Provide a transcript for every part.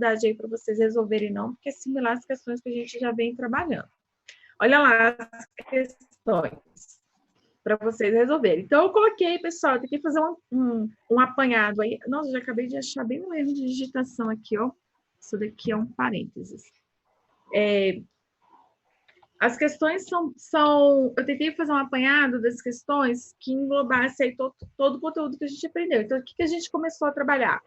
dificuldade aí para vocês resolverem, não, porque é similar às questões que a gente já vem trabalhando. Olha lá as questões para vocês resolverem. Então, eu coloquei, pessoal, eu tenho que fazer um apanhado aí. Nossa, já acabei de achar bem um erro de digitação aqui, ó. Isso daqui é um parênteses. As questões são... Eu tentei fazer um apanhado das questões que englobasse aí todo o conteúdo que a gente aprendeu. Então, o que a gente começou a trabalhar?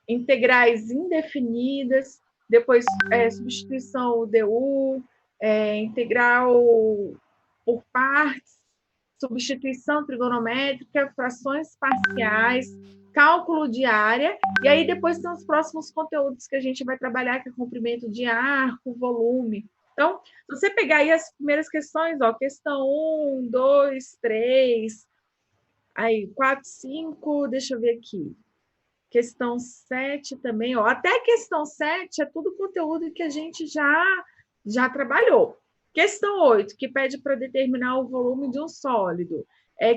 Integrais indefinidas, depois substituição UDU, integral por partes, substituição trigonométrica, frações parciais, cálculo de área, e aí depois tem os próximos conteúdos que a gente vai trabalhar, que é comprimento de arco, volume. Então, se você pegar aí as primeiras questões, ó, questão 1, 2, 3, aí 4, 5, deixa eu ver aqui. Questão 7 também, ó. Até questão 7 é tudo conteúdo que a gente já trabalhou. Questão 8, que pede para determinar o volume de um sólido.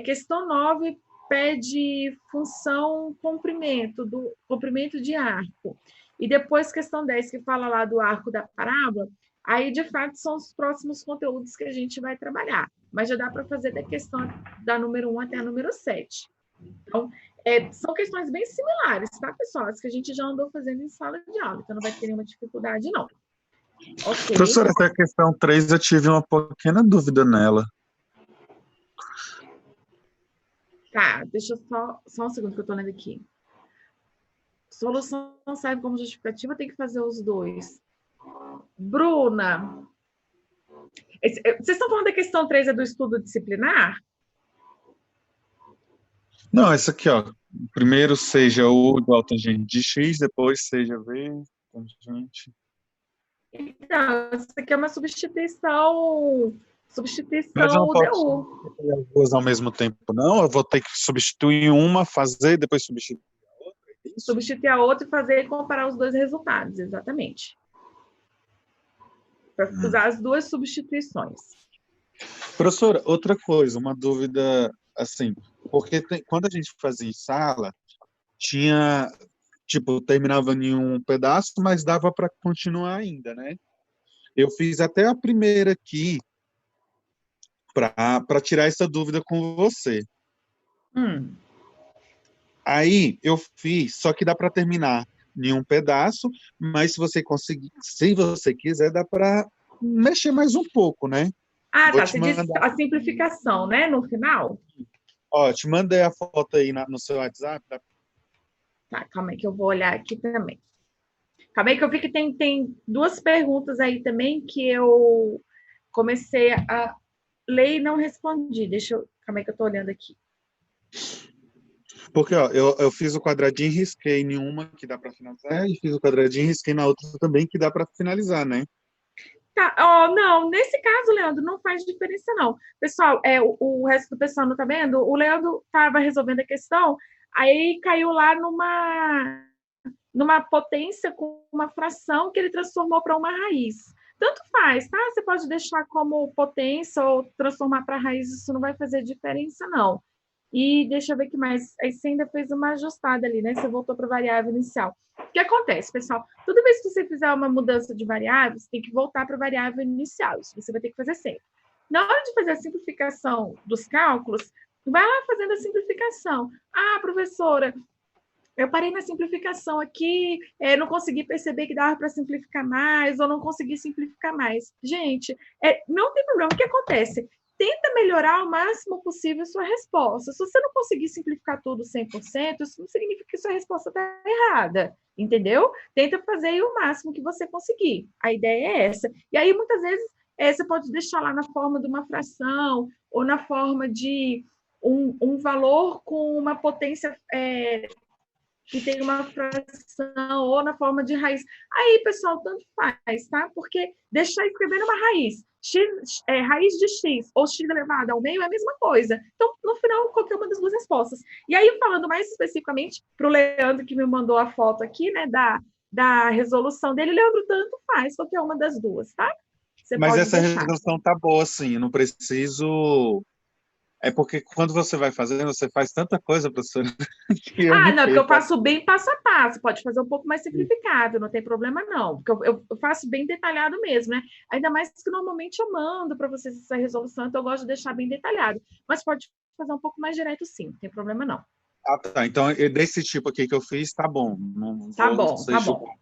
Questão 9 pede função comprimento, do comprimento de arco. E depois, questão 10, que fala lá do arco da parábola, aí, de fato, são os próximos conteúdos que a gente vai trabalhar. Mas já dá para fazer da questão da número 1 até a número 7. Então, são questões bem similares, tá, pessoal? As que a gente já andou fazendo em sala de aula, então não vai ter nenhuma dificuldade, não. Ok. Professora, essa questão 3 eu tive uma pequena dúvida nela. Tá, deixa eu só um segundo que eu estou lendo aqui. Solução serve como justificativa, tem que fazer os dois. Bruna, vocês estão falando da questão 3 do estudo disciplinar? Não, essa aqui, ó. Primeiro seja U igual tangente de X, depois seja V tangente. Então, isso aqui é uma substituição Mas eu não posso UDU. substituir as duas ao mesmo tempo, não? Eu vou ter que substituir uma, fazer, depois substituir a outra? É isso? Substituir a outra e fazer e comparar os dois resultados, exatamente. Para usar as duas substituições. Professora, outra coisa, uma dúvida, assim, porque quando a gente fazia em sala, tinha, tipo, terminava em um pedaço, mas dava para continuar ainda, né? Eu fiz até a primeira aqui para tirar essa dúvida com você. Aí eu fiz, só que dá para terminar em um pedaço, mas se você conseguir, se você quiser, dá para mexer mais um pouco, né? Ah, Vou tá. te Você diz mandar. a simplificação, né? No final? Ó, te mandei a foto aí no seu WhatsApp. Tá, calma aí que eu vou olhar aqui também. Calma aí que eu vi que tem duas perguntas aí também que eu comecei a ler e não respondi. Calma aí que eu tô olhando aqui. Porque ó, eu fiz o quadradinho e risquei em uma que dá para finalizar, e fiz o quadradinho e risquei na outra também que dá para finalizar, né? Tá, não, nesse caso, Leandro, não faz diferença, não. Pessoal, o resto do pessoal não tá vendo? O Leandro estava resolvendo a questão, aí caiu lá numa potência com uma fração que ele transformou para uma raiz. Tanto faz, tá? Você pode deixar como potência ou transformar para raiz, isso não vai fazer diferença, não. E deixa eu ver o que mais. Aí você ainda fez uma ajustada ali, né? Você voltou para a variável inicial. O que acontece, pessoal? Toda vez que você fizer uma mudança de variável, você tem que voltar para a variável inicial. Isso você vai ter que fazer sempre. Na hora de fazer a simplificação dos cálculos, vai lá fazendo a simplificação. Ah, professora, eu parei na simplificação aqui, não consegui perceber que dava para simplificar mais, ou não consegui simplificar mais. Gente, não tem problema. O que acontece? Tenta melhorar ao máximo possível a sua resposta. Se você não conseguir simplificar tudo 100%, isso não significa que sua resposta está errada, entendeu? Tenta fazer aí o máximo que você conseguir. A ideia é essa. E aí, muitas vezes, você pode deixar lá na forma de uma fração, ou na forma de um valor com uma potência que tem uma fração ou na forma de raiz. Aí, pessoal, tanto faz, tá? Porque deixar escrevendo uma raiz, raiz de x ou x elevado ao meio é a mesma coisa. Então, no final, qualquer uma das duas respostas. E aí, falando mais especificamente para o Leandro, que me mandou a foto aqui, né, da resolução dele, Leandro, tanto faz qualquer uma das duas, tá? Você Mas pode essa deixar. resolução tá boa, assim, eu não preciso É porque quando você vai fazendo, você faz tanta coisa, professora, que eu Ah, me não, porque eu perco. faço bem passo a passo, pode fazer um pouco mais simplificado, não tem problema não, porque eu faço bem detalhado mesmo, né? Ainda mais que normalmente eu mando para vocês essa resolução, então eu gosto de deixar bem detalhado, mas pode fazer um pouco mais direto sim, não tem problema não. Ah, tá. Então, desse tipo aqui que eu fiz, tá bom. Não Tá vou bom, ser tá julgado, bom,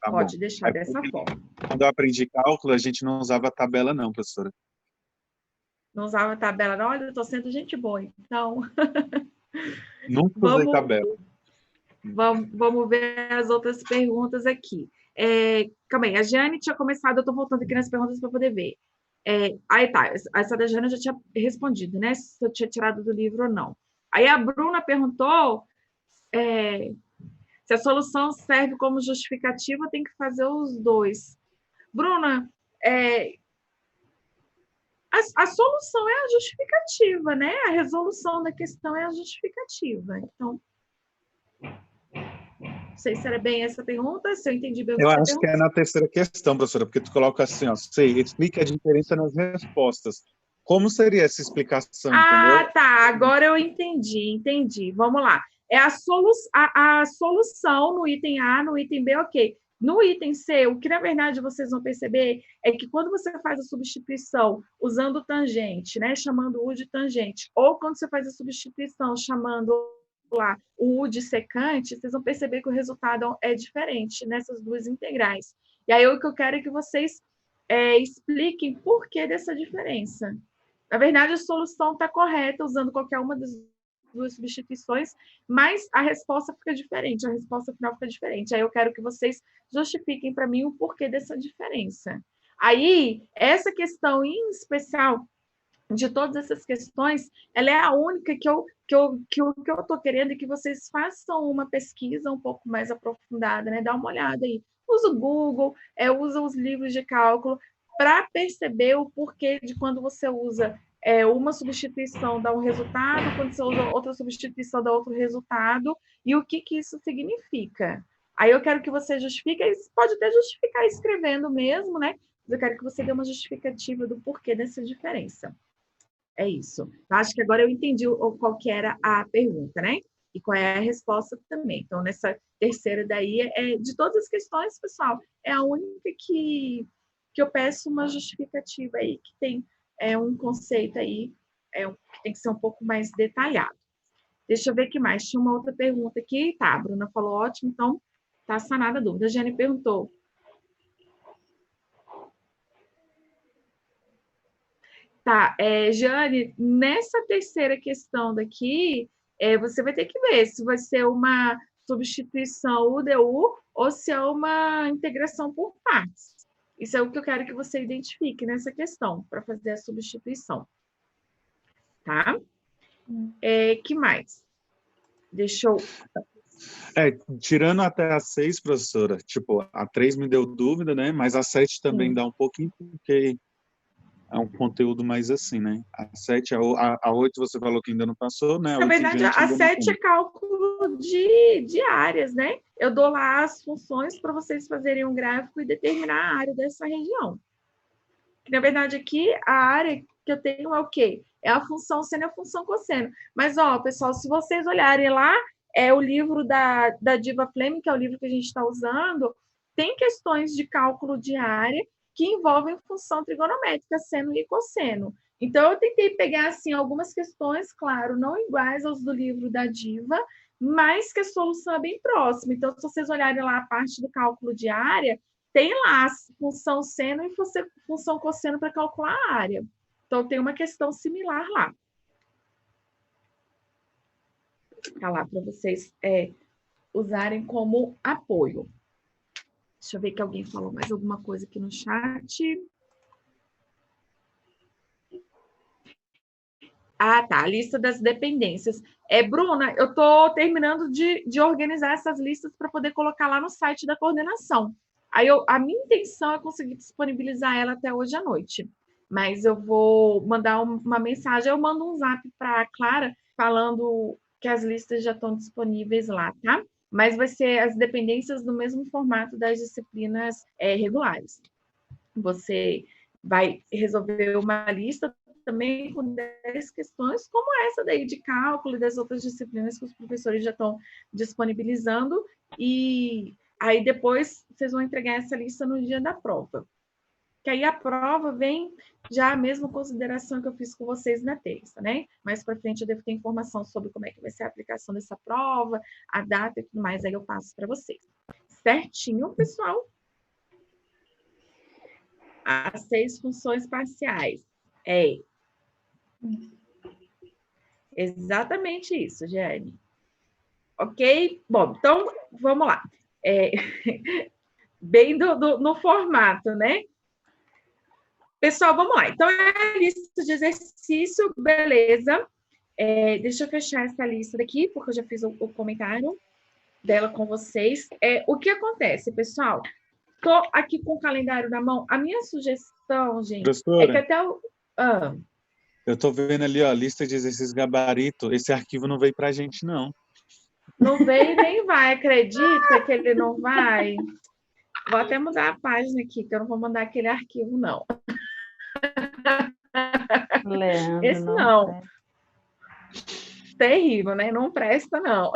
tá bom. pode deixar É dessa porque forma. quando eu aprendi cálculo, a gente não usava tabela, não, professora. Não usava tabela, não, olha, eu tô sendo gente boa, então Nunca usei vamos, tabela. vamos ver as outras perguntas aqui. Calma aí, a Jane tinha começado, eu estou voltando aqui nas perguntas para poder ver. Aí tá, essa da Jane eu já tinha respondido, né? Se eu tinha tirado do livro ou não. Aí a Bruna perguntou se a solução serve como justificativa, tem que fazer os dois. Bruna, a solução é a justificativa, né? A resolução da questão é a justificativa. Então, não sei se era bem essa pergunta, se eu entendi bem o que Eu você acho que é perguntou. na terceira questão, professora, porque tu coloca assim, ó, você explica a diferença nas respostas. Como seria essa explicação, Ah, entendeu? tá. Agora eu entendi. Vamos lá. É a solução no item A, no item B, ok. No item C, o que na verdade vocês vão perceber é que quando você faz a substituição usando tangente, né, chamando U de tangente, ou quando você faz a substituição chamando lá o U de secante, vocês vão perceber que o resultado é diferente nessas duas integrais. E aí o que eu quero é que vocês expliquem por que dessa diferença. Na verdade, a solução está correta usando qualquer uma das duas substituições, mas a resposta fica diferente, a resposta final fica diferente. Aí eu quero que vocês justifiquem para mim o porquê dessa diferença. Aí, essa questão em especial, de todas essas questões, ela é a única que eu estou querendo é que vocês façam uma pesquisa um pouco mais aprofundada, né? Dá uma olhada aí. Usa o Google, usa os livros de cálculo para perceber o porquê de quando você usa uma substituição dá um resultado, quando você usa outra substituição dá outro resultado, e o que isso significa. Aí eu quero que você justifique, pode até justificar escrevendo mesmo, né? Mas eu quero que você dê uma justificativa do porquê dessa diferença. É isso. Acho que agora eu entendi qual que era a pergunta, né? E qual é a resposta também. Então, nessa terceira daí, de todas as questões, pessoal, é a única que eu peço uma justificativa aí, que tem um conceito aí, que tem que ser um pouco mais detalhado. Deixa eu ver o que mais. Tinha uma outra pergunta aqui. Tá, a Bruna falou ótimo, então tá sanada a dúvida. A Jane perguntou. Tá, Jane, nessa terceira questão daqui, você vai ter que ver se vai ser uma substituição UDU ou se é uma integração por partes. Isso é o que eu quero que você identifique nessa questão, para fazer a substituição. Tá? Que mais? Deixa eu... Tirando até a 6, professora, tipo, a 3 me deu dúvida, né? Mas a 7 também dá um pouquinho, porque é um conteúdo mais assim, né? A 7, a 8 você falou que ainda não passou, né? A Na 8 em verdade, diante a ainda não 7 é tem. cálculo de áreas, né? Eu dou lá as funções para vocês fazerem um gráfico e determinar a área dessa região. Que, na verdade, aqui a área que eu tenho é o quê? É a função seno e a função cosseno. Mas, ó, pessoal, se vocês olharem lá, o livro da Diva Fleming, que é o livro que a gente está usando, tem questões de cálculo de área que envolvem função trigonométrica, seno e cosseno. Então, eu tentei pegar, assim, algumas questões, claro, não iguais aos do livro da Diva, mas que a solução é bem próxima. Então, se vocês olharem lá a parte do cálculo de área, tem lá a função seno e função cosseno para calcular a área. Então, tem uma questão similar lá. Está lá para vocês usarem como apoio. Deixa eu ver que alguém falou mais alguma coisa aqui no chat. Ah, tá. A lista das dependências. Bruna, eu estou terminando de organizar essas listas para poder colocar lá no site da coordenação. Aí a minha intenção é conseguir disponibilizar ela até hoje à noite. Mas eu vou mandar uma mensagem, eu mando um zap para a Clara falando que as listas já estão disponíveis lá, tá? Mas vai ser as dependências no mesmo formato das disciplinas regulares. Você vai resolver uma lista também com 10 questões, como essa daí de cálculo e das outras disciplinas que os professores já estão disponibilizando, e aí depois vocês vão entregar essa lista no dia da prova. Que aí a prova vem já a mesma consideração que eu fiz com vocês na terça, né? Mais para frente eu devo ter informação sobre como é que vai ser a aplicação dessa prova, a data e tudo mais, aí eu passo para vocês. Certinho, pessoal? As 6 funções parciais. É exatamente isso, Jane. Ok? Bom, então, vamos lá. Bem no formato, né? Pessoal, vamos lá. Então, é a lista de exercício, beleza. Deixa eu fechar essa lista daqui, porque eu já fiz o comentário dela com vocês. O que acontece, pessoal? Estou aqui com o calendário na mão. A minha sugestão, gente, Professora, é que até o... eu estou vendo ali, ó, lista de exercícios gabarito. Esse arquivo não veio para a gente, não. Não veio nem vai. Acredita que ele não vai? Vou até mudar a página aqui, que eu não vou mandar aquele arquivo, não. Leandro, esse não. Terrível, né? Não presta, não.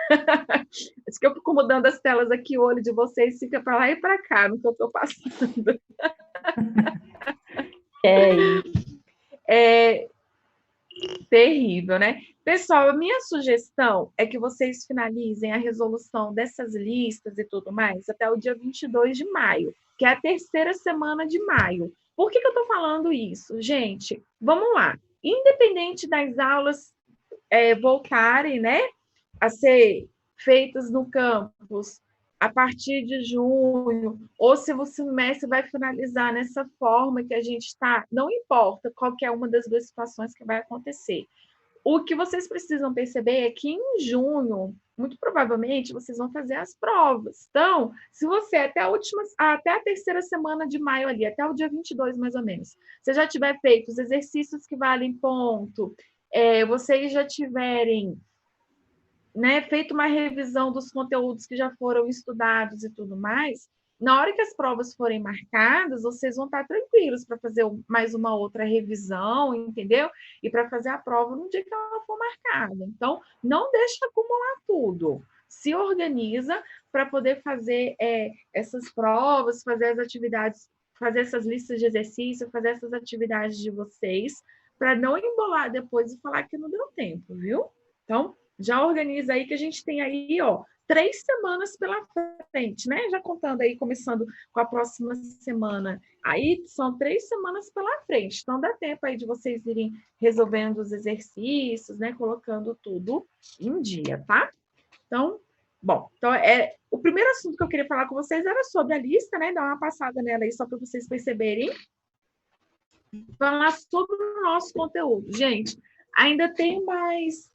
Acho que eu fico mudando as telas aqui, o olho de vocês fica para lá e para cá, no que eu estou passando. Terrível, né? Pessoal, a minha sugestão é que vocês finalizem a resolução dessas listas e tudo mais até o dia 22 de maio, que é a terceira semana de maio. Por que eu estou falando isso? Gente, vamos lá. Independente das aulas voltarem, né, a ser feitas no campus a partir de junho, ou se o semestre vai finalizar nessa forma que a gente está, não importa qualquer uma das duas situações que vai acontecer. O que vocês precisam perceber é que em junho, muito provavelmente, vocês vão fazer as provas. Então, se você até a terceira semana de maio ali, até o dia 22 mais ou menos, você já tiver feito os exercícios que valem ponto, vocês já tiverem, né, feito uma revisão dos conteúdos que já foram estudados e tudo mais, na hora que as provas forem marcadas, vocês vão estar tranquilos para fazer mais uma outra revisão, entendeu? E para fazer a prova no dia que ela for marcada. Então, não deixa acumular tudo. Se organiza para poder fazer essas provas, fazer as atividades, fazer essas listas de exercício, fazer essas atividades de vocês, para não embolar depois e falar que não deu tempo, viu? Então, já organiza aí que a gente tem aí, 3 semanas pela frente, né? Já contando aí, começando com a próxima semana. Aí são 3 semanas pela frente. Então, dá tempo aí de vocês irem resolvendo os exercícios, né? Colocando tudo em dia, tá? Então, bom, o primeiro assunto que eu queria falar com vocês era sobre a lista, né? Dar uma passada nela aí, só para vocês perceberem. Falar sobre o nosso conteúdo. Gente, ainda tem mais...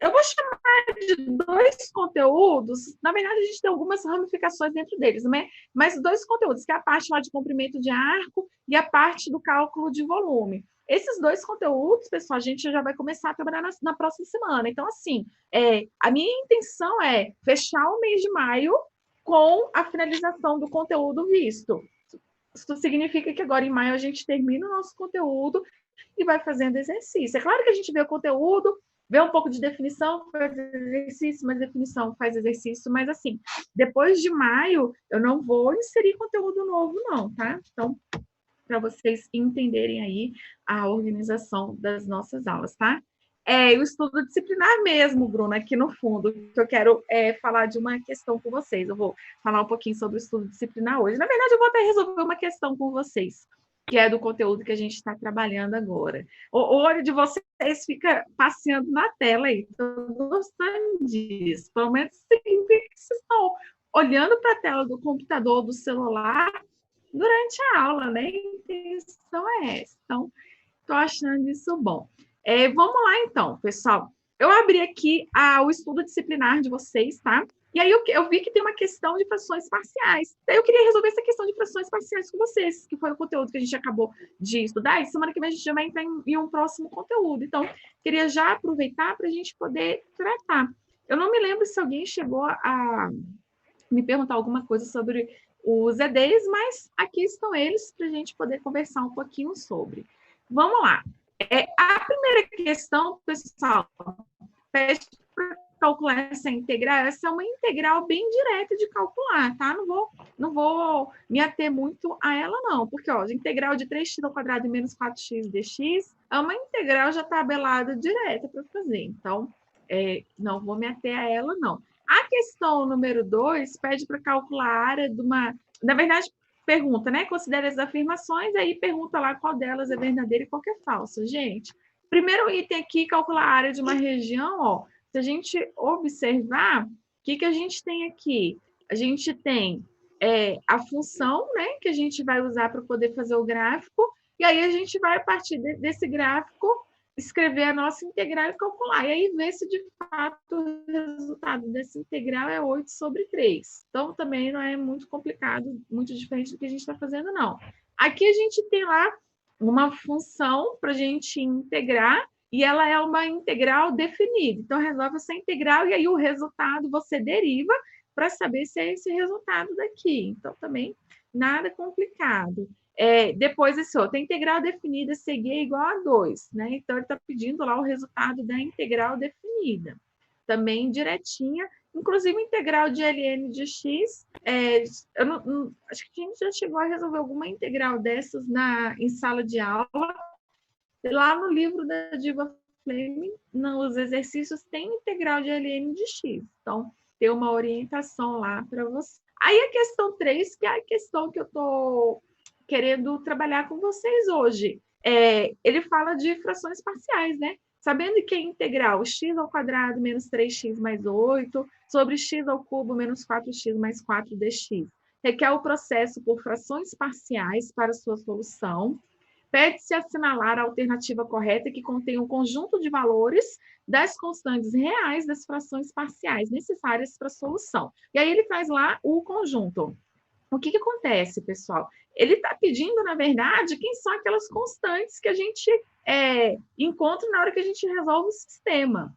eu vou chamar de 2 conteúdos. Na verdade, a gente tem algumas ramificações dentro deles, né? Mas 2 conteúdos, que é a parte lá de comprimento de arco e a parte do cálculo de volume. Esses 2 conteúdos, pessoal, a gente já vai começar a trabalhar na próxima semana. Então, assim, a minha intenção é fechar o mês de maio com a finalização do conteúdo visto. Isso significa que agora em maio a gente termina o nosso conteúdo e vai fazendo exercício. É claro que a gente vê o conteúdo, vê um pouco de definição, faz exercício, mais definição, faz exercício, mas assim, depois de maio, eu não vou inserir conteúdo novo, não, tá? Então, para vocês entenderem aí a organização das nossas aulas, tá? O estudo disciplinar mesmo, Bruna, aqui no fundo, que eu quero falar de uma questão com vocês. Eu vou falar um pouquinho sobre o estudo disciplinar hoje. Na verdade, eu vou até resolver uma questão com vocês, que é do conteúdo que a gente está trabalhando agora. O olho de vocês fica passeando na tela aí, estou gostando disso. Pelo menos significa que vocês estão olhando para a tela do computador, do celular, durante a aula, né? A intenção é essa. Então, estou achando isso bom. Vamos lá, então, pessoal. Eu abri aqui o estudo disciplinar de vocês, tá? E aí eu vi que tem uma questão de frações parciais. Daí eu queria resolver essa questão de frações parciais com vocês, que foi o conteúdo que a gente acabou de estudar, e semana que vem a gente já vai entrar em um próximo conteúdo. Então, queria já aproveitar para a gente poder tratar. Eu não me lembro se alguém chegou a me perguntar alguma coisa sobre os EDs, mas aqui estão eles para a gente poder conversar um pouquinho sobre. Vamos lá. A primeira questão, pessoal, pede para calcular essa integral. Essa é uma integral bem direta de calcular, tá? Não vou me ater muito a ela, não, porque ó, a integral de 3x ao quadrado e menos 4x dx é uma integral já tabelada direta para fazer. Então, não vou me ater a ela, não. A questão número 2 pede para calcular a área de uma... Na verdade, pergunta, né? Considere as afirmações, aí pergunta lá qual delas é verdadeira e qual que é falsa. Gente, primeiro item aqui, calcular a área de uma região, ó. Se a gente observar, o que a gente tem aqui? A gente tem a função, né? Que a gente vai usar para poder fazer o gráfico, e aí a gente vai, a partir desse gráfico, escrever a nossa integral e calcular. E aí ver se, de fato, o resultado dessa integral é 8 sobre 3. Então, também não é muito complicado, muito diferente do que a gente está fazendo, não. Aqui a gente tem lá uma função para a gente integrar, e ela é uma integral definida. Então, resolve essa integral, e aí o resultado você deriva para saber se é esse resultado daqui. Então, também nada complicado. Depois, esse outro, a integral definida CG é igual a 2, né? Então, ele está pedindo lá o resultado da integral definida. Também direitinha, inclusive integral de ln de x. Acho que a gente já chegou a resolver alguma integral dessas em sala de aula. Lá no livro da Diva Fleming, nos exercícios, tem integral de ln de x. Então, tem uma orientação lá para você. Aí a questão 3, que é a questão que eu estou querendo trabalhar com vocês hoje. Ele fala de frações parciais, né? Sabendo que a integral x ao quadrado menos 3x mais 8 sobre x ao cubo menos 4x mais 4 dx requer o processo por frações parciais para sua solução. Pede-se assinalar a alternativa correta que contém um conjunto de valores das constantes reais das frações parciais necessárias para a solução. E aí ele faz lá o conjunto. O que acontece, pessoal? Ele está pedindo, na verdade, quem são aquelas constantes que a gente encontra na hora que a gente resolve o sistema.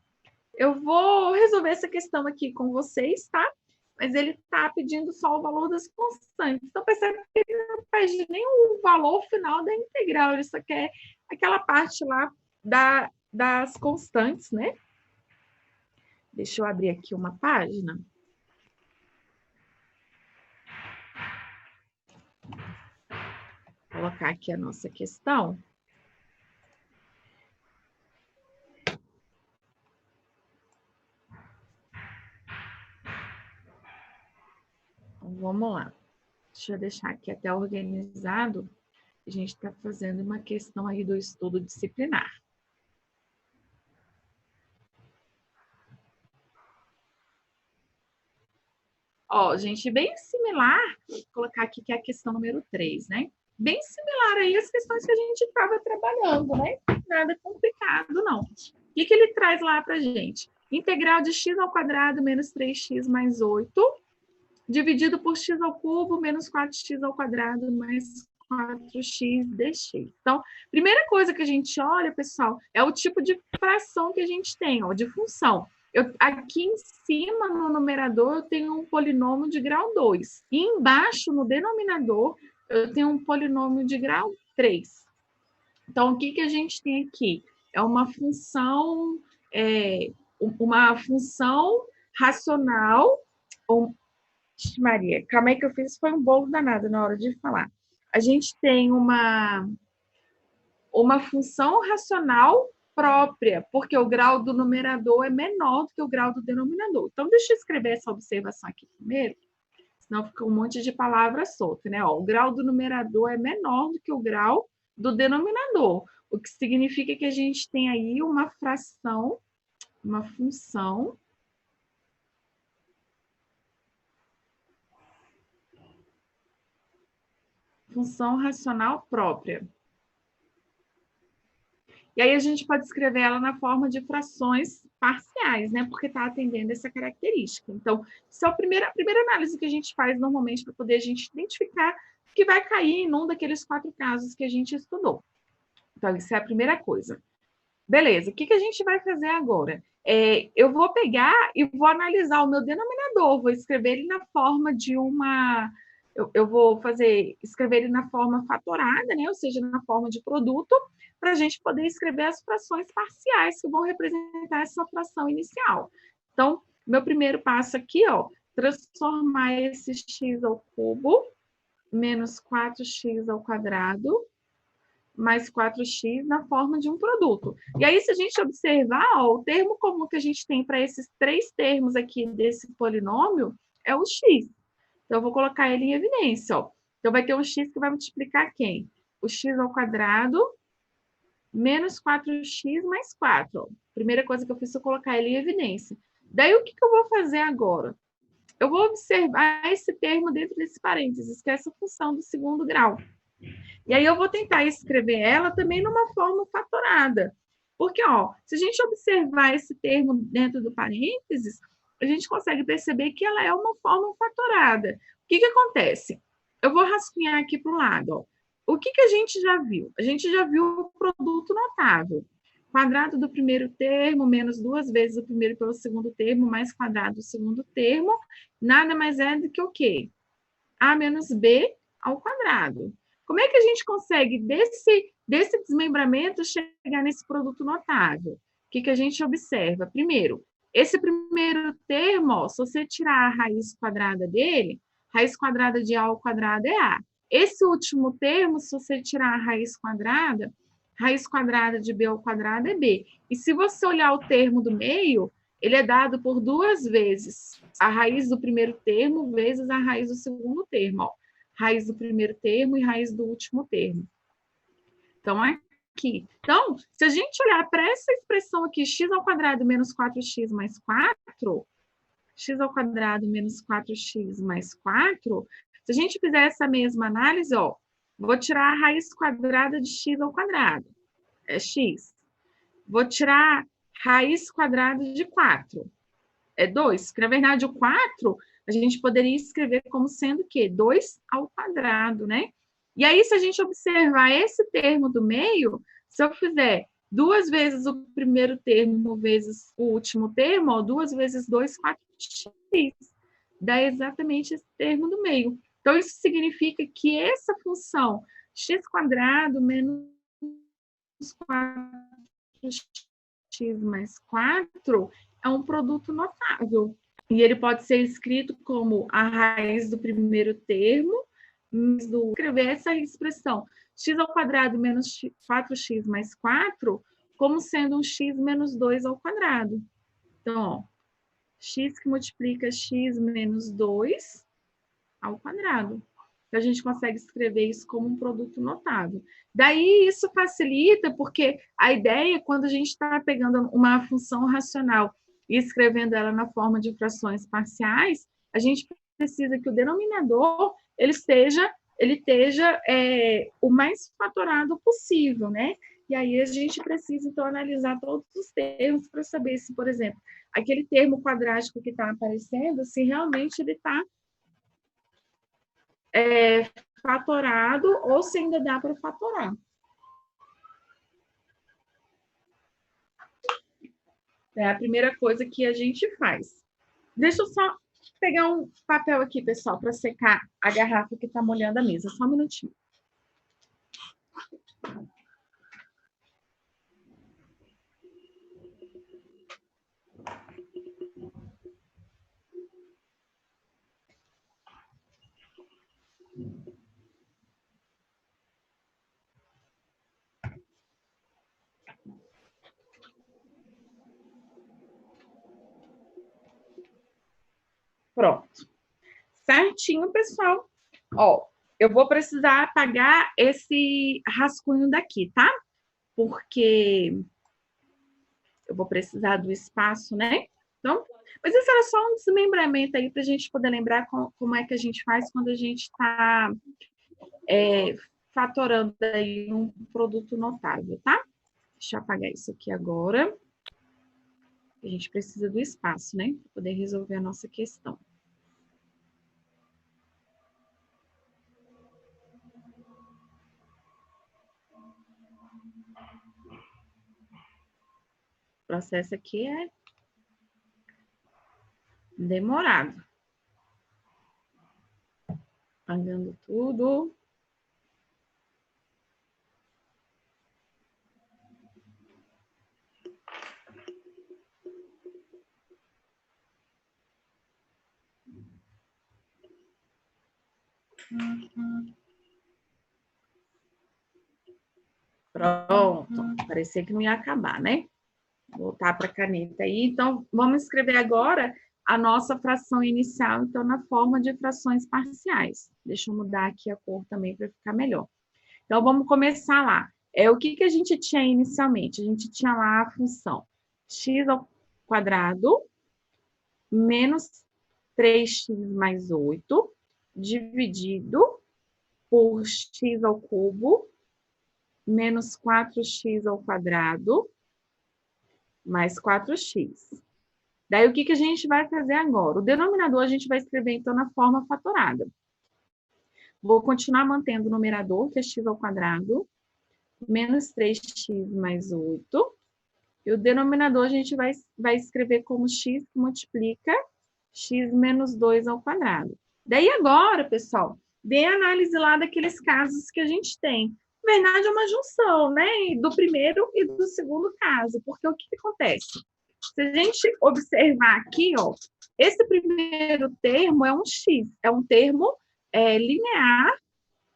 Eu vou resolver essa questão aqui com vocês, tá? Mas ele está pedindo só o valor das constantes. Então, percebe que ele não pede nem o valor final da integral, ele só quer aquela parte lá das constantes, né? Deixa eu abrir aqui uma página. Vou colocar aqui a nossa questão. Então, vamos lá. Deixa eu deixar aqui até organizado. A gente está fazendo uma questão aí do estudo disciplinar. Ó, gente, bem similar, vou colocar aqui que é a questão número 3, né? Bem similar aí às questões que a gente estava trabalhando, né? Nada complicado, não. O que ele traz lá para a gente? Integral de x ao quadrado menos 3x mais 8, dividido por x ao cubo menos 4x ao quadrado mais 4x dx. Então, primeira coisa que a gente olha, pessoal, é o tipo de fração que a gente tem, ó, de função. Aqui em cima, no numerador, eu tenho um polinômio de grau 2. E embaixo, no denominador, eu tenho um polinômio de grau 3. Então, o que a gente tem aqui? É uma função racional. Maria, calma aí que eu fiz, foi um bolo danado na hora de falar. A gente tem uma função racional própria, porque o grau do numerador é menor do que o grau do denominador. Então, deixa eu escrever essa observação aqui primeiro, senão fica um monte de palavras soltas, né? Ó, o grau do numerador é menor do que o grau do denominador, o que significa que a gente tem aí uma fração, uma função racional própria. E aí a gente pode escrever ela na forma de frações parciais, né? Porque está atendendo essa característica. Então, isso é a primeira análise que a gente faz normalmente para poder a gente identificar que vai cair em um daqueles 4 casos que a gente estudou. Então, isso é a primeira coisa. Beleza, o que a gente vai fazer agora? Eu vou pegar e vou analisar o meu denominador, vou escrever ele na forma de uma eu vou escrever ele na forma fatorada, né? Ou seja, na forma de produto, para a gente poder escrever as frações parciais que vão representar essa fração inicial. Então, meu primeiro passo aqui, ó, transformar esse x ao cubo menos 4x ao quadrado mais 4x na forma de um produto. E aí, se a gente observar, ó, o termo comum que a gente tem para esses três termos aqui desse polinômio é o x. Então, eu vou colocar ele em evidência, ó. Então, vai ter um x que vai multiplicar quem? O x ao quadrado menos 4x mais 4. Ó. Primeira coisa que eu fiz foi colocar ele em evidência. Daí, o que eu vou fazer agora? Eu vou observar esse termo dentro desse parênteses, que é essa função do segundo grau. E aí eu vou tentar escrever ela também numa forma fatorada. Porque, ó, se a gente observar esse termo dentro do parênteses, a gente consegue perceber que ela é uma forma fatorada. O que acontece? Eu vou rascunhar aqui para o lado, ó. O que a gente já viu? A gente já viu o produto notável. Quadrado do primeiro termo, menos 2 vezes o primeiro pelo segundo termo, mais quadrado do segundo termo, nada mais é do que o quê? A menos B ao quadrado. Como é que a gente consegue, desse desmembramento, chegar nesse produto notável? O que a gente observa? Primeiro, esse primeiro termo, ó, se você tirar a raiz quadrada dele, raiz quadrada de A ao quadrado é A. Esse último termo, se você tirar a raiz quadrada de B ao quadrado é B. E se você olhar o termo do meio, ele é dado por 2 vezes a raiz do primeiro termo vezes a raiz do segundo termo. Ó. Raiz do primeiro termo e raiz do último termo. Então, aqui. Então, se a gente olhar para essa expressão aqui, x ao quadrado menos 4x mais 4, x ao quadrado menos 4x mais 4, se a gente fizer essa mesma análise, ó, vou tirar a raiz quadrada de x ao quadrado, é x. Vou tirar raiz quadrada de 4, é 2. Que, na verdade, o 4 a gente poderia escrever como sendo o quê? 2 ao quadrado, né? E aí, se a gente observar esse termo do meio, se eu fizer 2 vezes o primeiro termo vezes o último termo, ó, 2 vezes 2, 4x. Dá exatamente esse termo do meio. Então, isso significa que essa função x quadrado menos 4x mais 4 é um produto notável. E ele pode ser escrito como a raiz do primeiro termo, escrever essa expressão x ao quadrado menos 4x mais 4, como sendo um x menos 2 ao quadrado. Então, ó, x que multiplica x menos 2 ao quadrado. Então, a gente consegue escrever isso como um produto notável. Daí, isso facilita, porque a ideia, quando a gente está pegando uma função racional e escrevendo ela na forma de frações parciais, a gente precisa que o denominador ele esteja o mais fatorado possível, né? E aí a gente precisa, então, analisar todos os termos para saber se, por exemplo, aquele termo quadrático que está aparecendo, se realmente ele está fatorado ou se ainda dá para fatorar. É a primeira coisa que a gente faz. Deixa eu só pegar um papel aqui, pessoal, para secar a garrafa que está molhando a mesa. Só um minutinho. Pronto. Certinho, pessoal. Ó, eu vou precisar apagar esse rascunho daqui, tá? Porque eu vou precisar do espaço, né? Então, mas isso era só um desmembramento aí para a gente poder lembrar como é que a gente faz quando a gente está fatorando aí um produto notável, tá? Deixa eu apagar isso aqui agora. A gente precisa do espaço, né? Para poder resolver a nossa questão. O processo aqui é demorado. Apagando tudo. Pronto. Parecia que não ia acabar, né? Voltar para a caneta aí. Então, vamos escrever agora a nossa fração inicial, então, na forma de frações parciais. Deixa eu mudar aqui a cor também para ficar melhor. Então, vamos começar lá. O que a gente tinha inicialmente? A gente tinha lá a função x ao quadrado menos 3x mais 8 dividido por x ao cubo menos 4x ao quadrado mais 4x. Daí, o que a gente vai fazer agora? O denominador a gente vai escrever, então, na forma fatorada. Vou continuar mantendo o numerador, que é x ao quadrado, menos 3x mais 8. E o denominador a gente vai escrever como x que multiplica x menos 2 ao quadrado. Daí, agora, pessoal, dê a análise lá daqueles casos que a gente tem. Na verdade, é uma junção, né? Do primeiro e do segundo caso. Porque o que acontece? Se a gente observar aqui, ó, esse primeiro termo é um x, é um termo linear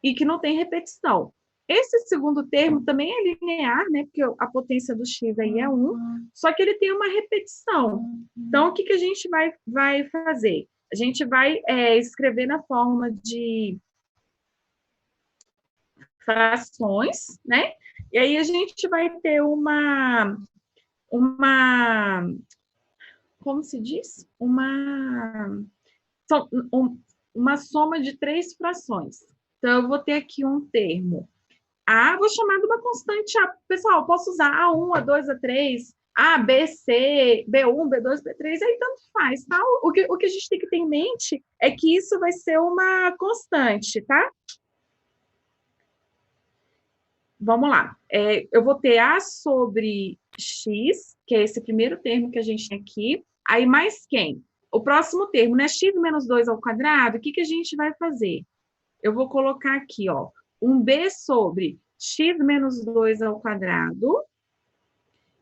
e que não tem repetição. Esse segundo termo também é linear, né? Porque a potência do x aí é 1, só que ele tem uma repetição. Então, o que a gente vai fazer? A gente vai escrever na forma de frações, né? E aí a gente vai ter uma como se diz? Uma soma de 3 frações. Então, eu vou ter aqui um termo A, vou chamar de uma constante A. Pessoal, eu posso usar A1, A2, A3, A, B, C, B1, B2, B3, aí tanto faz, tá? O que a gente tem que ter em mente é que isso vai ser uma constante, tá? Vamos lá. Eu vou ter A sobre X, que é esse primeiro termo que a gente tem aqui. Aí, mais quem? O próximo termo, né? X menos 2 ao quadrado, o que a gente vai fazer? Eu vou colocar aqui, ó, um B sobre x menos 2 ao quadrado.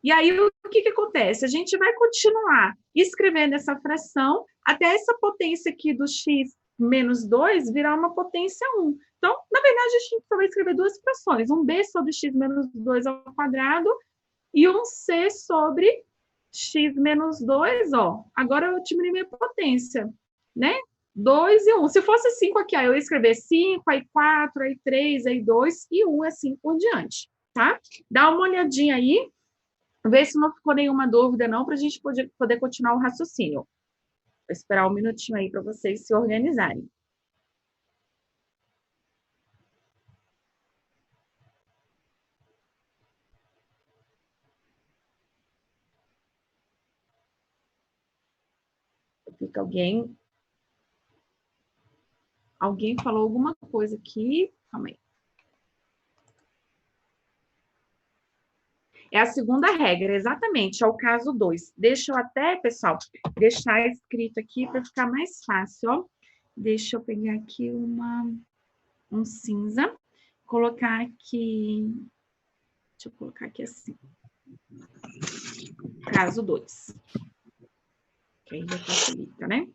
E aí, o que acontece? A gente vai continuar escrevendo essa fração até essa potência aqui do x menos 2 virar uma potência 1. Então, na verdade, a gente só vai escrever duas frações. Um B sobre x menos 2 ao quadrado e um C sobre x menos 2, ó. Agora eu diminui minha potência, né? 2 e 1. Se fosse 5 aqui, eu ia escrever 5, aí 4, aí 3, aí 2 e 1, assim por diante, tá? Dá uma olhadinha aí, vê se não ficou nenhuma dúvida não, para a gente poder continuar o raciocínio. Vou esperar um minutinho aí para vocês se organizarem. Fica Alguém falou alguma coisa aqui? Calma aí. É a segunda regra, exatamente, é o caso 2. Deixa eu até, pessoal, deixar escrito aqui para ficar mais fácil, ó. Deixa eu pegar aqui um cinza, colocar aqui... Deixa eu colocar aqui assim. Caso 2. Que aí já facilita, né?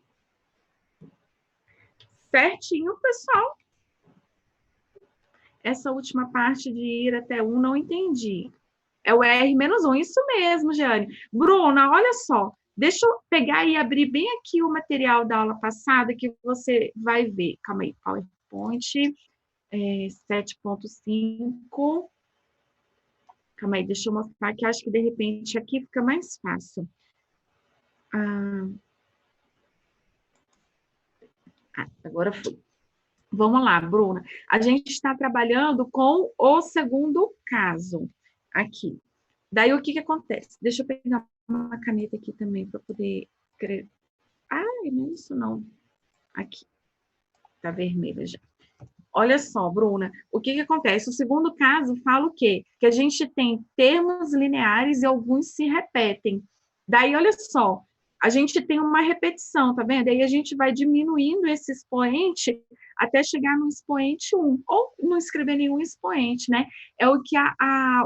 Certinho, pessoal. Essa última parte de ir até 1, não entendi. É o R menos 1, isso mesmo, Jeane. Bruna, olha só. Deixa eu pegar e abrir bem aqui o material da aula passada que você vai ver. Calma aí, PowerPoint 7.5. Calma aí, deixa eu mostrar que acho que de repente aqui fica mais fácil. Agora foi. Vamos lá, Bruna. A gente está trabalhando com o segundo caso aqui. Daí, o que acontece? Deixa eu pegar uma caneta aqui também para poder escrever. Ai, não é isso não. Aqui. Tá vermelha já. Olha só, Bruna, o que acontece? O segundo caso fala o quê? Que a gente tem termos lineares e alguns se repetem. Daí, olha só, a gente tem uma repetição, tá vendo? Aí a gente vai diminuindo esse expoente até chegar no expoente 1, ou não escrever nenhum expoente, né? É o que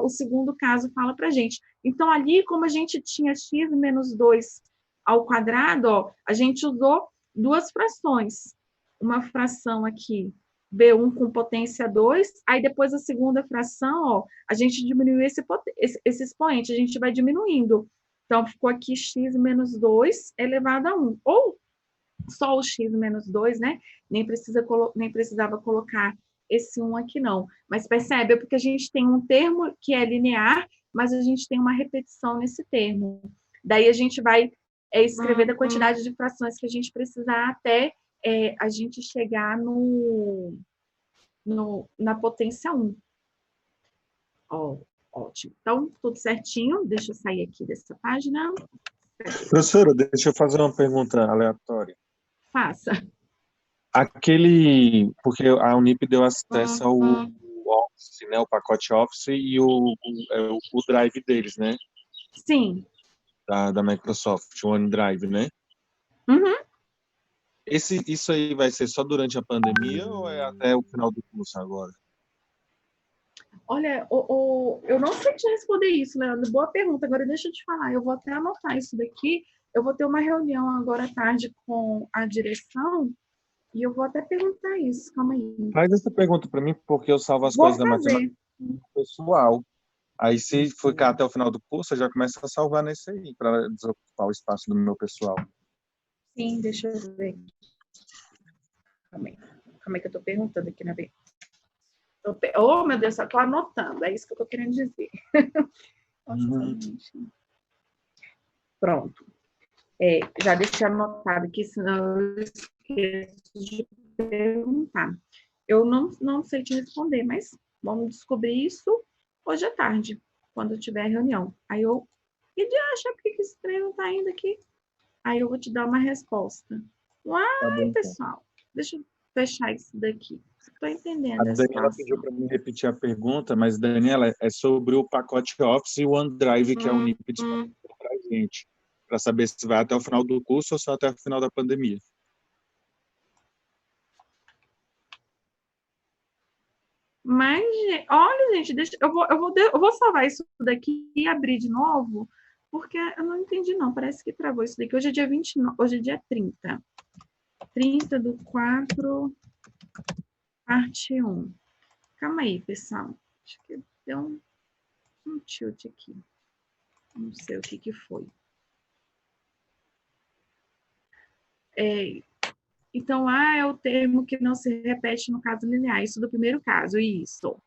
o segundo caso fala para a gente. Então, ali, como a gente tinha x menos 2 ao quadrado, ó, a gente usou duas frações. Uma fração aqui, B1 com potência 2, aí depois a segunda fração, ó, a gente diminuiu esse expoente, a gente vai diminuindo. Então, ficou aqui x menos 2 elevado a 1. Ou só o x menos 2, né? Nem precisava colocar esse 1 aqui, não. Mas percebe, é porque a gente tem um termo que é linear, mas a gente tem uma repetição nesse termo. Daí a gente vai escrever da quantidade de frações que a gente precisar até a gente chegar na potência 1. Ó, ótimo. Então, tudo certinho. Deixa eu sair aqui dessa página. Professora, deixa eu fazer uma pergunta aleatória. Faça. Porque a Unip deu acesso ao Office, né, o pacote Office e o Drive deles, né? Sim. Da Microsoft, o OneDrive, né? Uhum. Isso aí vai ser só durante a pandemia ou é até o final do curso agora? Olha, eu não sei te responder isso, Leandro. Boa pergunta. Agora, deixa eu te falar. Eu vou até anotar isso daqui. Eu vou ter uma reunião agora à tarde com a direção e eu vou até perguntar isso. Calma aí. Faz essa pergunta para mim, porque eu salvo as Vou coisas da fazer. matemática pessoal. Aí, se ficar até o final do curso, eu já começo a salvar nesse aí, para desocupar o espaço do meu pessoal. Sim, deixa eu ver. Calma aí que eu estou perguntando aqui na vez. Oh, meu Deus, eu estou anotando. É isso que eu estou querendo dizer. Pronto. Já deixei anotado aqui, senão eu esqueço de perguntar. Eu não sei te responder, mas vamos descobrir isso hoje à tarde, quando tiver reunião. Aí eu... E de achar por que esse trem não está indo aqui? Aí eu vou te dar uma resposta. Uai, pessoal, deixa eu fechar isso daqui. Estou entendendo A Daniela pediu para me repetir a pergunta, mas, Daniela, é sobre o pacote Office e o OneDrive que a Unip disponibilizou para a gente, para saber se vai até o final do curso ou só até o final da pandemia. Mas, olha, gente, eu vou salvar isso daqui e abrir de novo, porque eu não entendi, não. Parece que travou isso daqui. Hoje é dia 29, hoje é dia 30. 30/4, parte 1. Calma aí, pessoal. Acho que deu um tilt aqui. Não sei o que foi. Então, é o termo que não se repete no caso linear. Isso do primeiro caso, isso.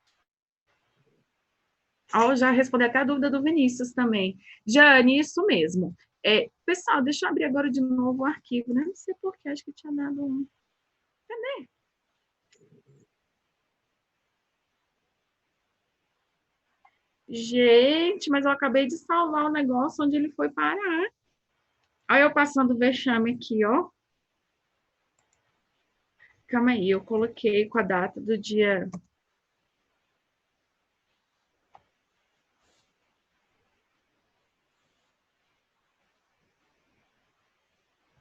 Já respondi até a dúvida do Vinícius também. Jane, isso mesmo. Pessoal, deixa eu abrir agora de novo o arquivo, né? Não sei porquê, acho que tinha dado um. Cadê? Gente, mas eu acabei de salvar o negócio onde ele foi parar. Olha eu passando o vexame aqui, ó. Calma aí, eu coloquei com a data do dia...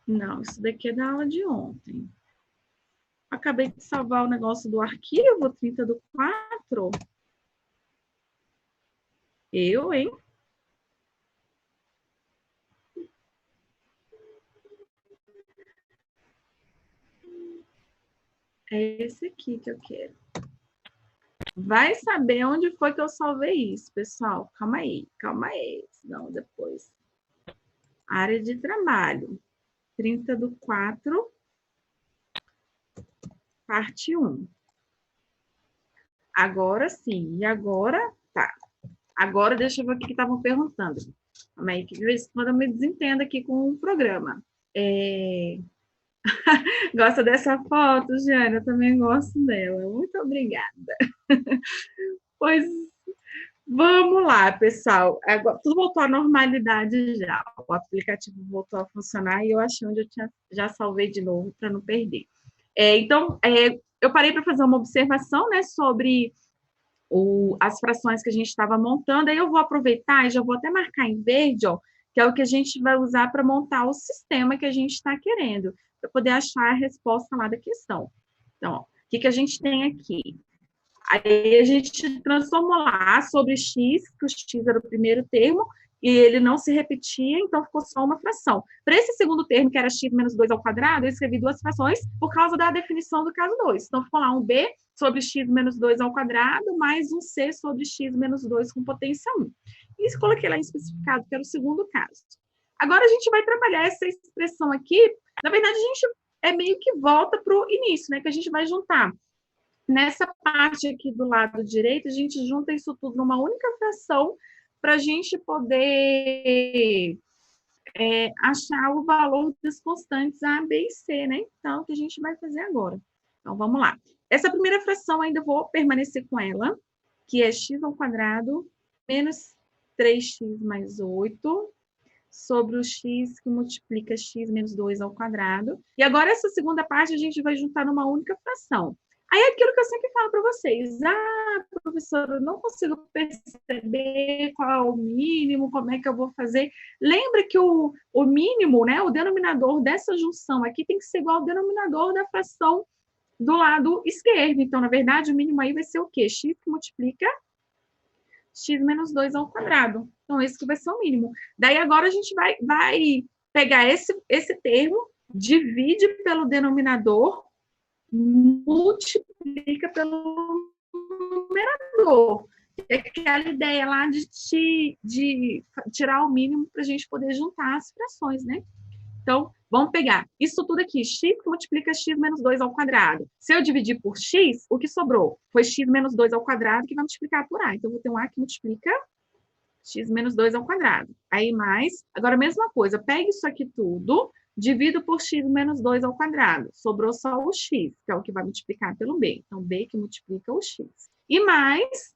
Não, isso daqui é da aula de ontem. Acabei de salvar o negócio do arquivo, 30/4. Eu, hein? É esse aqui que eu quero. Vai saber onde foi que eu salvei isso, pessoal. Calma aí. Senão depois. Área de trabalho. 30/4, parte 1. Agora sim. E agora, tá. Agora deixa eu ver o que estavam perguntando. Calma aí, que de vez em quando eu me desentendo aqui com o programa. Gosta dessa foto, Jane? Eu também gosto dela. Muito obrigada. Pois vamos lá, pessoal. Agora, tudo voltou à normalidade já. O aplicativo voltou a funcionar e eu achei onde eu já salvei de novo para não perder. Então, eu parei para fazer uma observação, né, sobre as frações que a gente estava montando. Aí eu vou aproveitar e já vou até marcar em verde, ó, que é o que a gente vai usar para montar o sistema que a gente está querendo, para poder achar a resposta lá da questão. Então, ó, o que a gente tem aqui? Aí a gente transformou lá sobre x, que o x era o primeiro termo, e ele não se repetia, então ficou só uma fração. Para esse segundo termo, que era x menos 2 ao quadrado, eu escrevi duas frações por causa da definição do caso 2. Então, ficou lá um b sobre x menos 2 ao quadrado, mais um c sobre x menos 2 com potência 1. E coloquei lá em especificado, que era o segundo caso. Agora, a gente vai trabalhar essa expressão aqui. Na verdade, a gente meio que volta para o início, né? Que a gente vai juntar. Nessa parte aqui do lado direito, a gente junta isso tudo numa única fração para a gente poder achar o valor das constantes A, B e C, né? Então, o que a gente vai fazer agora? Então, vamos lá. Essa primeira fração ainda vou permanecer com ela, que é x ao quadrado menos 3x mais 8 sobre o x que multiplica x menos 2 ao quadrado. E agora, essa segunda parte, a gente vai juntar numa única fração. Aí é aquilo que eu sempre falo para vocês. Ah, professora, eu não consigo perceber qual é o mínimo, como é que eu vou fazer. Lembra que o mínimo, né, o denominador dessa junção aqui tem que ser igual ao denominador da fração do lado esquerdo. Então, na verdade, o mínimo aí vai ser o quê? X que multiplica x menos 2 ao quadrado. Então, esse que vai ser o mínimo. Daí, agora, a gente vai pegar esse termo, divide pelo denominador, multiplica pelo numerador. É aquela ideia lá de tirar o mínimo para a gente poder juntar as frações, né? Então, vamos pegar isso tudo aqui, x que multiplica x menos 2 ao quadrado. Se eu dividir por x, o que sobrou foi x menos 2 ao quadrado, que vai multiplicar por a. Então, eu vou ter um a que multiplica x menos 2 ao quadrado. Aí, mais, agora a mesma coisa, pega isso aqui tudo, divido por x menos 2 ao quadrado. Sobrou só o x, que é o que vai multiplicar pelo b. Então, b que multiplica o x. E mais,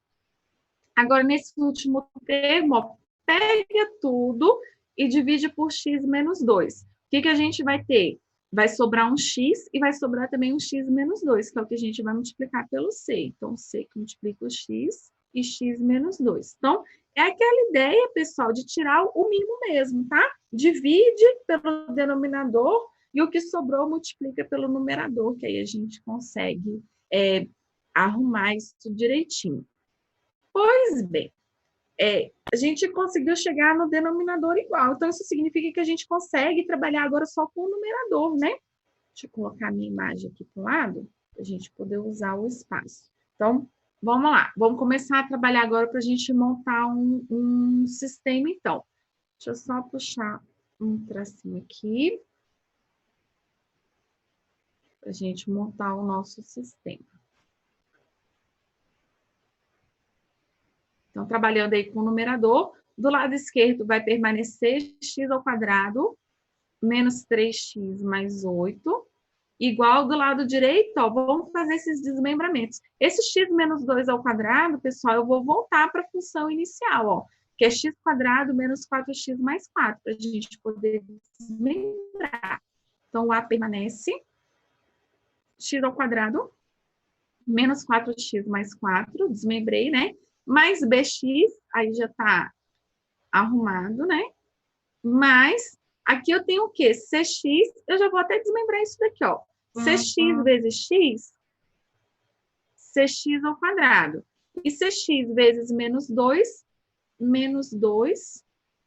agora nesse último termo, ó, pega tudo e divide por x menos 2. O que a gente vai ter? Vai sobrar um x e vai sobrar também um x menos 2, que é o que a gente vai multiplicar pelo c. Então, c que multiplica o x e x menos 2. Então, é aquela ideia, pessoal, de tirar o mínimo mesmo, tá? Divide pelo denominador e o que sobrou multiplica pelo numerador, que aí a gente consegue arrumar isso direitinho. Pois bem, a gente conseguiu chegar no denominador igual. Então, isso significa que a gente consegue trabalhar agora só com o numerador, né? Deixa eu colocar a minha imagem aqui para o lado, para a gente poder usar o espaço. Então, vamos lá. Vamos começar a trabalhar agora para a gente montar um sistema, então. Deixa eu só puxar um tracinho aqui para a gente montar o nosso sistema. Então, trabalhando aí com o numerador, do lado esquerdo vai permanecer x ao quadrado menos 3x mais 8, igual do lado direito, ó, vamos fazer esses desmembramentos. Esse x menos 2 ao quadrado, pessoal, eu vou voltar para a função inicial, ó, que é x quadrado menos 4x mais 4, para a gente poder desmembrar. Então, o a permanece, x ao quadrado menos 4x mais 4, desmembrei, né? Mais bx, aí já está arrumado, né? Mas aqui eu tenho o quê? Cx, eu já vou até desmembrar isso daqui, ó. Cx vezes x, cx ao quadrado. E cx vezes menos 2, menos 2,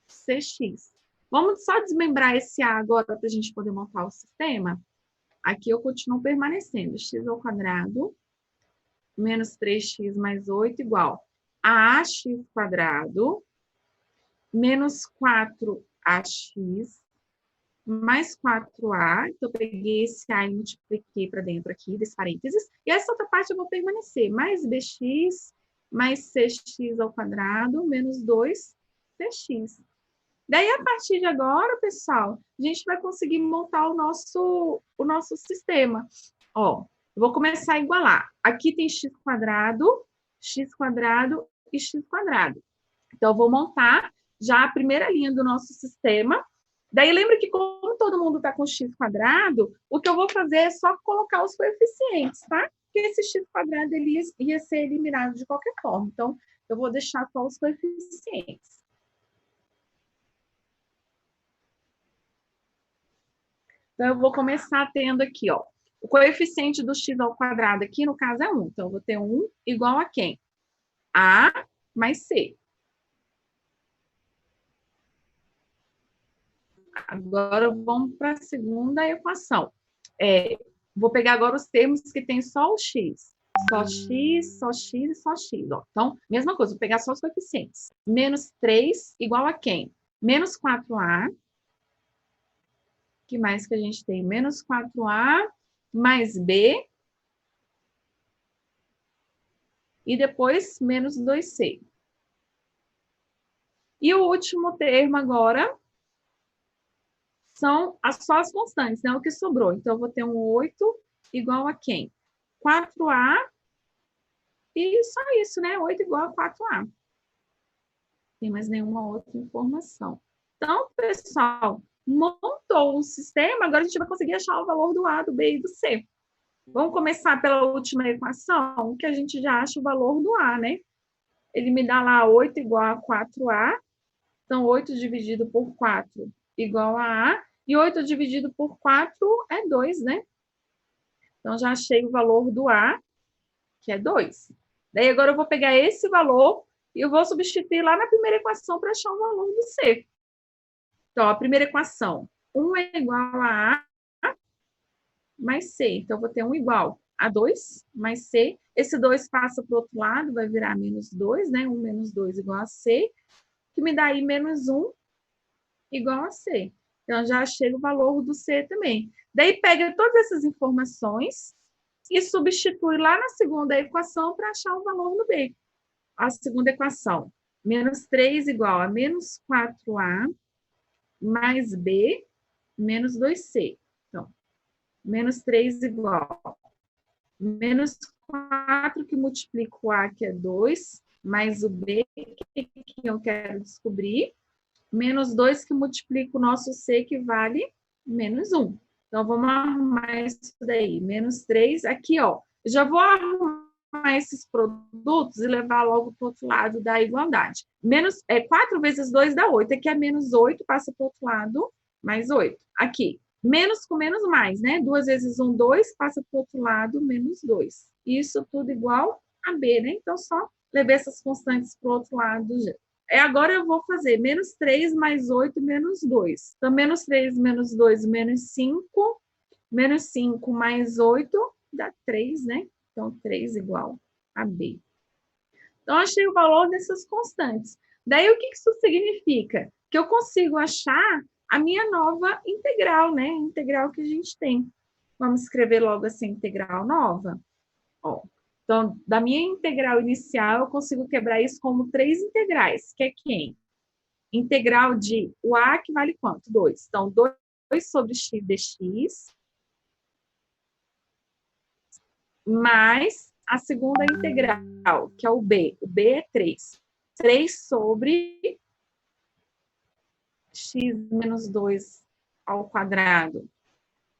cx. Vamos só desmembrar esse a agora para a gente poder montar o sistema? Aqui eu continuo permanecendo. X ao quadrado menos 3x mais 8 igual a ax quadrado menos 4ax mais 4a. Então, eu peguei esse a e multipliquei para dentro aqui, desse parênteses. E essa outra parte eu vou permanecer. Mais bx mais cx ao quadrado menos 2cx. Daí, a partir de agora, pessoal, a gente vai conseguir montar o nosso sistema. Ó, eu vou começar a igualar. Aqui tem x quadrado e x quadrado. Então, eu vou montar já a primeira linha do nosso sistema. Daí, lembra que como todo mundo está com x quadrado, o que eu vou fazer é só colocar os coeficientes, tá? Porque esse x quadrado ele ia ser eliminado de qualquer forma. Então, eu vou deixar só os coeficientes. Então, eu vou começar tendo aqui, ó. O coeficiente do x ao quadrado aqui, no caso, é 1. Então, eu vou ter 1 igual a quem? A mais C. Agora, vamos para a segunda equação. Vou pegar agora os termos que tem só o x. Só x, só x e só x. Ó. Então, mesma coisa, vou pegar só os coeficientes. Menos 3 igual a quem? Menos 4a. O que mais que a gente tem? Menos 4a mais b. E depois, menos 2c. E o último termo agora são só as constantes, né? O que sobrou. Então, eu vou ter um 8 igual a quem? 4a. E só isso, né? 8 igual a 4a. Não tem mais nenhuma outra informação. Então, pessoal, montou um sistema, agora a gente vai conseguir achar o valor do A, do B e do C. Vamos começar pela última equação, que a gente já acha o valor do A, né? Ele me dá lá 8 igual a 4A. Então, 8 dividido por 4 igual a A. E 8 dividido por 4 é 2, né? Então, já achei o valor do A, que é 2. Daí, agora eu vou pegar esse valor e eu vou substituir lá na primeira equação para achar o valor do C. Então, a primeira equação, 1 é igual a A mais C. Então, eu vou ter 1 igual a 2 mais C. Esse 2 passa para o outro lado, vai virar menos 2, né? 1 menos 2 igual a C, que me dá aí menos 1 igual a C. Então, já achei o valor do C também. Daí, pega todas essas informações e substitui lá na segunda equação para achar o valor do B. A segunda equação, menos 3 igual a menos 4A mais B menos 2C. Então, menos 3 igual menos 4 que multiplica o A, que é 2, mais o B, que eu quero descobrir, menos 2 que multiplica o nosso C, que vale menos 1. Então, vamos arrumar isso daí. Menos 3, aqui, ó. Já vou arrumar esses produtos e levar logo para o outro lado da igualdade. 4 vezes 2 dá 8. Aqui é menos 8, passa para o outro lado, mais 8. Aqui, menos com menos mais, né? 2 vezes 1, 2, passa para o outro lado, menos 2. Isso tudo igual a B, né? Então, só levar essas constantes para o outro lado. Agora eu vou fazer menos 3 mais 8 menos 2. Então, menos 3 menos 2 menos 5. Menos 5 mais 8 dá 3, né? Então, 3 igual a B. Então, achei o valor dessas constantes. Daí, o que isso significa? Que eu consigo achar a minha nova integral, né? Integral que a gente tem. Vamos escrever logo essa integral nova. Ó. Então, da minha integral inicial, eu consigo quebrar isso como 3 integrais, que é quem? Integral de o A, que vale quanto? 2. Então, 2 sobre x dx, mais a segunda integral, que é o B. O B é 3. 3 sobre x menos 2 ao quadrado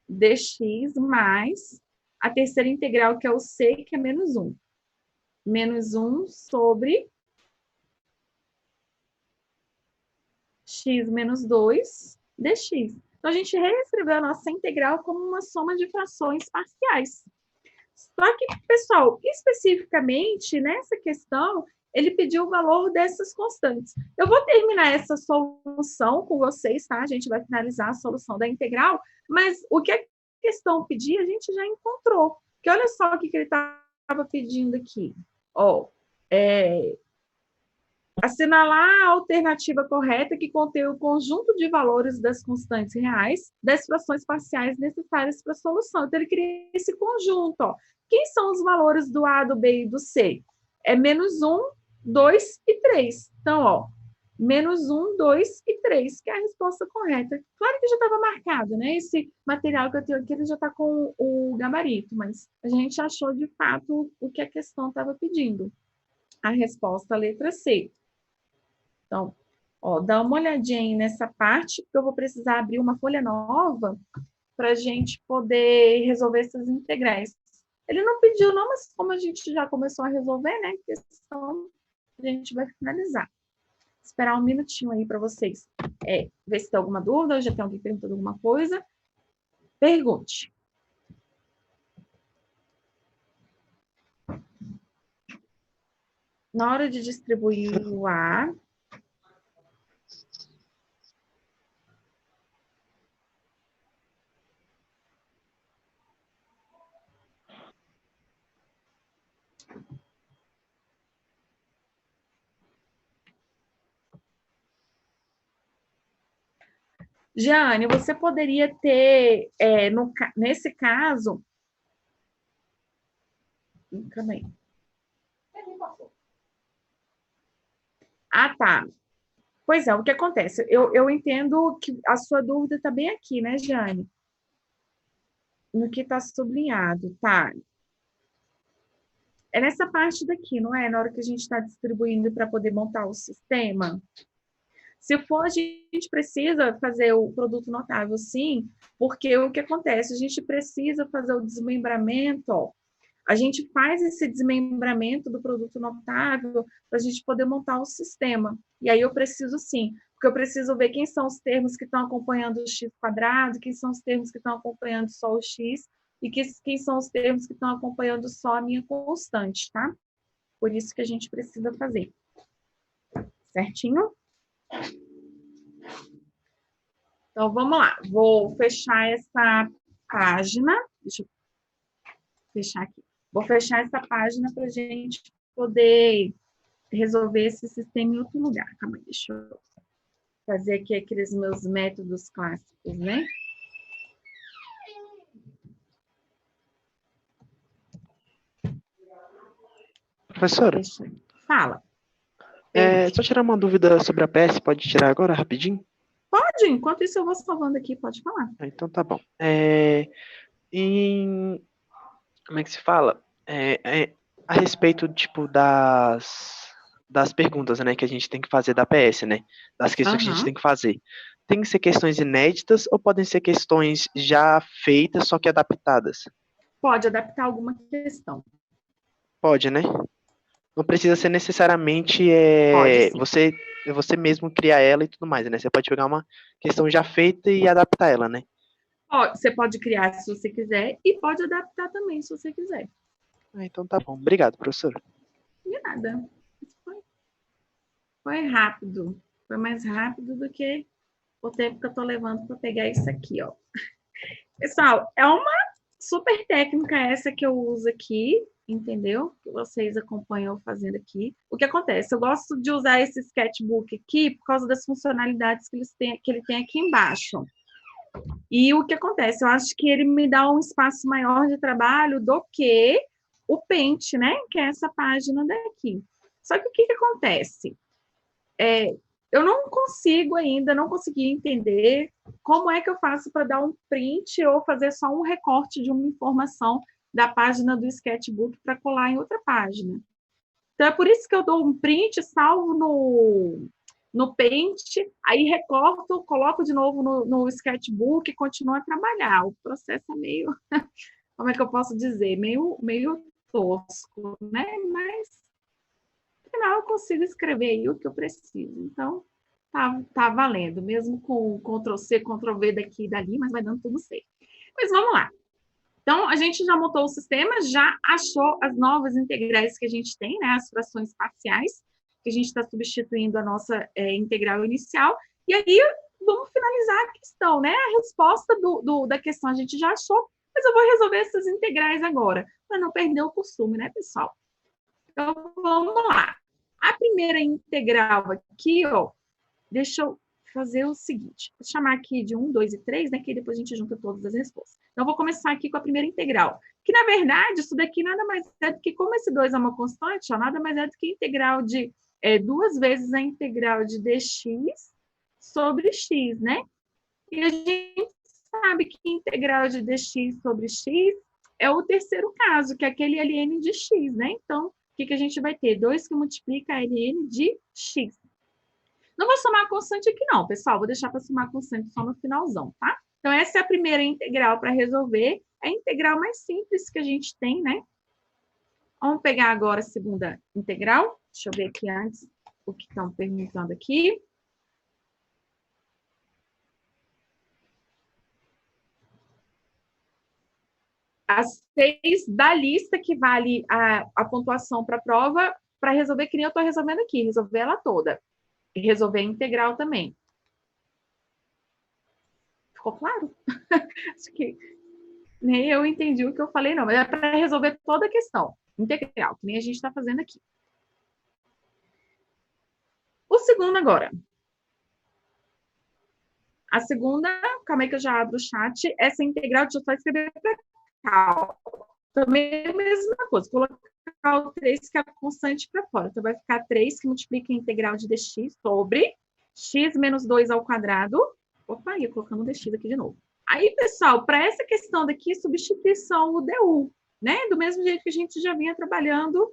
dx, mais a terceira integral, que é o C, que é menos 1. Menos 1 sobre x menos 2 dx. Então, a gente reescreveu a nossa integral como uma soma de frações parciais. Só que, pessoal, especificamente nessa questão, ele pediu o valor dessas constantes. Eu vou terminar essa solução com vocês, tá? A gente vai finalizar a solução da integral, mas o que a questão pedia, a gente já encontrou. Porque olha só o que ele estava pedindo aqui. Ó, assinalar a alternativa correta que contém o conjunto de valores das constantes reais das frações parciais necessárias para a solução. Então, ele queria esse conjunto. Ó. Quem são os valores do A, do B e do C? É menos 1, 2 e 3. Então, ó, menos 1, 2 e 3, que é a resposta correta. Claro que já estava marcado, né? Esse material que eu tenho aqui, ele já está com o gabarito, mas a gente achou, de fato, o que a questão estava pedindo. A resposta, a letra C. Então, ó, dá uma olhadinha aí nessa parte, porque eu vou precisar abrir uma folha nova para a gente poder resolver essas integrais. Ele não pediu não, mas como a gente já começou a resolver, né, questão, a gente vai finalizar. Esperar um minutinho aí para vocês ver se tem alguma dúvida, já tem alguém perguntando alguma coisa. Pergunte. Na hora de distribuir o A, Jeane, você poderia ter, nesse caso... Calma aí. Ah, tá. Pois é, o que acontece? Eu entendo que a sua dúvida está bem aqui, né, Jeane? No que está sublinhado, tá? É nessa parte daqui, não é? Na hora que a gente está distribuindo para poder montar o sistema. Se for, a gente precisa fazer o produto notável, sim, porque o que acontece? A gente precisa fazer o desmembramento, ó. A gente faz esse desmembramento do produto notável para a gente poder montar o sistema. E aí eu preciso, sim, porque eu preciso ver quem são os termos que estão acompanhando o x quadrado, quem são os termos que estão acompanhando só o x, e quem são os termos que estão acompanhando só a minha constante, tá? Por isso que a gente precisa fazer. Certinho? Então, vamos lá. Vou fechar essa página. Deixa eu fechar aqui. Vou fechar essa página para a gente poder resolver esse sistema em outro lugar. Calma aí, deixa eu fazer aqui aqueles meus métodos clássicos, né? Professora, Fala. só tirar uma dúvida sobre a PS, pode tirar agora, rapidinho? Pode, enquanto isso eu vou salvando aqui, pode falar. Então tá bom. Como é que se fala? A respeito, tipo, das perguntas, né, que a gente tem que fazer da PS, né? Das questões que a gente tem que fazer. Tem que ser questões inéditas ou podem ser questões já feitas, só que adaptadas? Pode adaptar alguma questão. Pode, né? Não precisa ser necessariamente você mesmo criar ela e tudo mais, né? Você pode pegar uma questão já feita e adaptar ela, né? Você pode criar se você quiser e pode adaptar também se você quiser. Então tá bom. Obrigado, professor. De nada. Foi rápido. Foi mais rápido do que o tempo que eu tô levando para pegar isso aqui, ó. Pessoal, é uma super técnica essa que eu uso aqui, entendeu? Que vocês acompanham fazendo aqui. O que acontece? Eu gosto de usar esse sketchbook aqui por causa das funcionalidades que ele tem aqui embaixo. E o que acontece? Eu acho que ele me dá um espaço maior de trabalho do que o Paint, né? Que é essa página daqui. Só que o que acontece? Eu não consigo ainda, não consegui entender como é que eu faço para dar um print ou fazer só um recorte de uma informação da página do sketchbook para colar em outra página. Então, é por isso que eu dou um print, salvo no Paint, aí recorto, coloco de novo no sketchbook e continuo a trabalhar. O processo é meio, como é que eu posso dizer? Meio tosco, né? Mas eu consigo escrever aí o que eu preciso. Então, tá valendo, mesmo com Ctrl+C, Ctrl+V daqui e dali, mas vai dando tudo certo. Mas vamos lá. Então, a gente já montou o sistema, já achou as novas integrais que a gente tem, né? As frações parciais, que a gente está substituindo a nossa integral inicial. E aí, vamos finalizar a questão, né? A resposta da questão a gente já achou, mas eu vou resolver essas integrais agora, para não perder o costume, né, pessoal? Então, vamos lá. A primeira integral aqui, ó, deixa eu fazer o seguinte. Vou chamar aqui de 1, 2 e 3, né? Que depois a gente junta todas as respostas. Então, eu vou começar aqui com a primeira integral. Que, na verdade, isso daqui nada mais é do que, como esse 2 é uma constante, ó, nada mais é do que a integral de 2 vezes a integral de dx sobre x, né? E a gente sabe que a integral de dx sobre x é o terceiro caso, que é aquele ln de x, né? Então, o que a gente vai ter? 2 que multiplica ln de x. Não vou somar a constante aqui não, pessoal. Vou deixar para somar a constante só no finalzão, tá? Então, essa é a primeira integral para resolver. É a integral mais simples que a gente tem, né? Vamos pegar agora a segunda integral. Deixa eu ver aqui antes o que estão perguntando aqui. as 6 da lista que vale a pontuação para a prova, para resolver, que nem eu estou resolvendo aqui, resolver ela toda. E resolver a integral também. Ficou claro? Acho que nem eu entendi o que eu falei, não. Mas é para resolver toda a questão integral, que nem a gente está fazendo aqui. O segundo agora. A segunda, calma aí que eu já abro o chat. Essa integral, deixa eu só escrever para cá. Também é a mesma coisa. Colocar o 3, que é a constante, para fora. Então, vai ficar 3, que multiplica a integral de dx sobre x menos 2 ao quadrado. Opa, ia colocando o dx aqui de novo. Aí, pessoal, para essa questão daqui, substituição o du, né? Do mesmo jeito que a gente já vinha trabalhando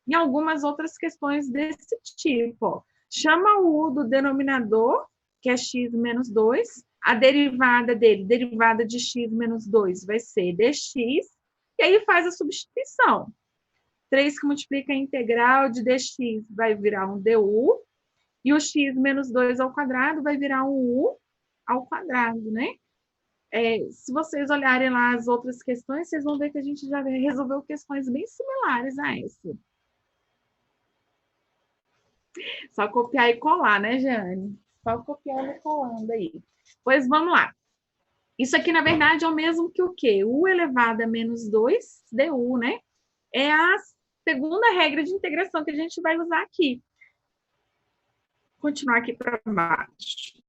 em algumas outras questões desse tipo. Ó. Chama o u do denominador, que é x menos 2. A derivada dele, derivada de x menos 2, vai ser dx. E aí faz a substituição. 3 que multiplica a integral de dx vai virar um du. E o x menos 2 ao quadrado vai virar um u ao quadrado, né? Se vocês olharem lá as outras questões, vocês vão ver que a gente já resolveu questões bem similares a essa. Só copiar e colar, né, Jane? Só copiando e colando aí. Pois vamos lá. Isso aqui, na verdade, é o mesmo que o quê? U elevado a menos 2 du, né? É a segunda regra de integração que a gente vai usar aqui. Vou continuar aqui para baixo.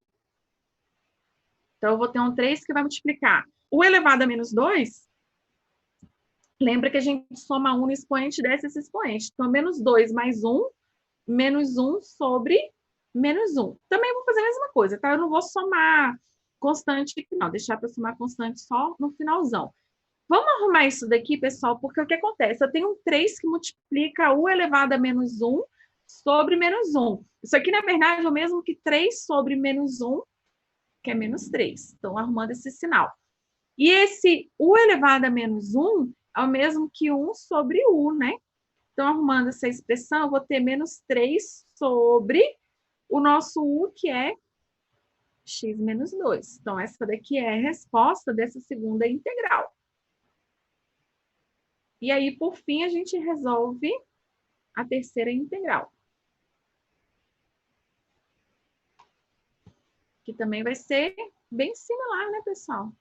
Então, eu vou ter um 3 que vai multiplicar U elevado a menos 2. Lembra que a gente soma 1 no expoente, desce esse expoente. Então, menos 2 mais 1, menos 1 sobre menos 1. Também vou fazer a mesma coisa, tá? Eu não vou somar constante aqui, não. Deixar para somar constante só no finalzão. Vamos arrumar isso daqui, pessoal, porque o que acontece? Eu tenho um 3 que multiplica U elevado a menos 1 sobre menos 1. Isso aqui, na verdade, é o mesmo que 3 sobre menos 1, que é menos 3. Então, arrumando esse sinal. E esse U elevado a menos 1 é o mesmo que 1 sobre U, né? Então, arrumando essa expressão, eu vou ter menos 3 sobre o nosso U, que é x menos 2. Então, essa daqui é a resposta dessa segunda integral. E aí, por fim, a gente resolve a terceira integral. Que também vai ser bem similar, né, pessoal?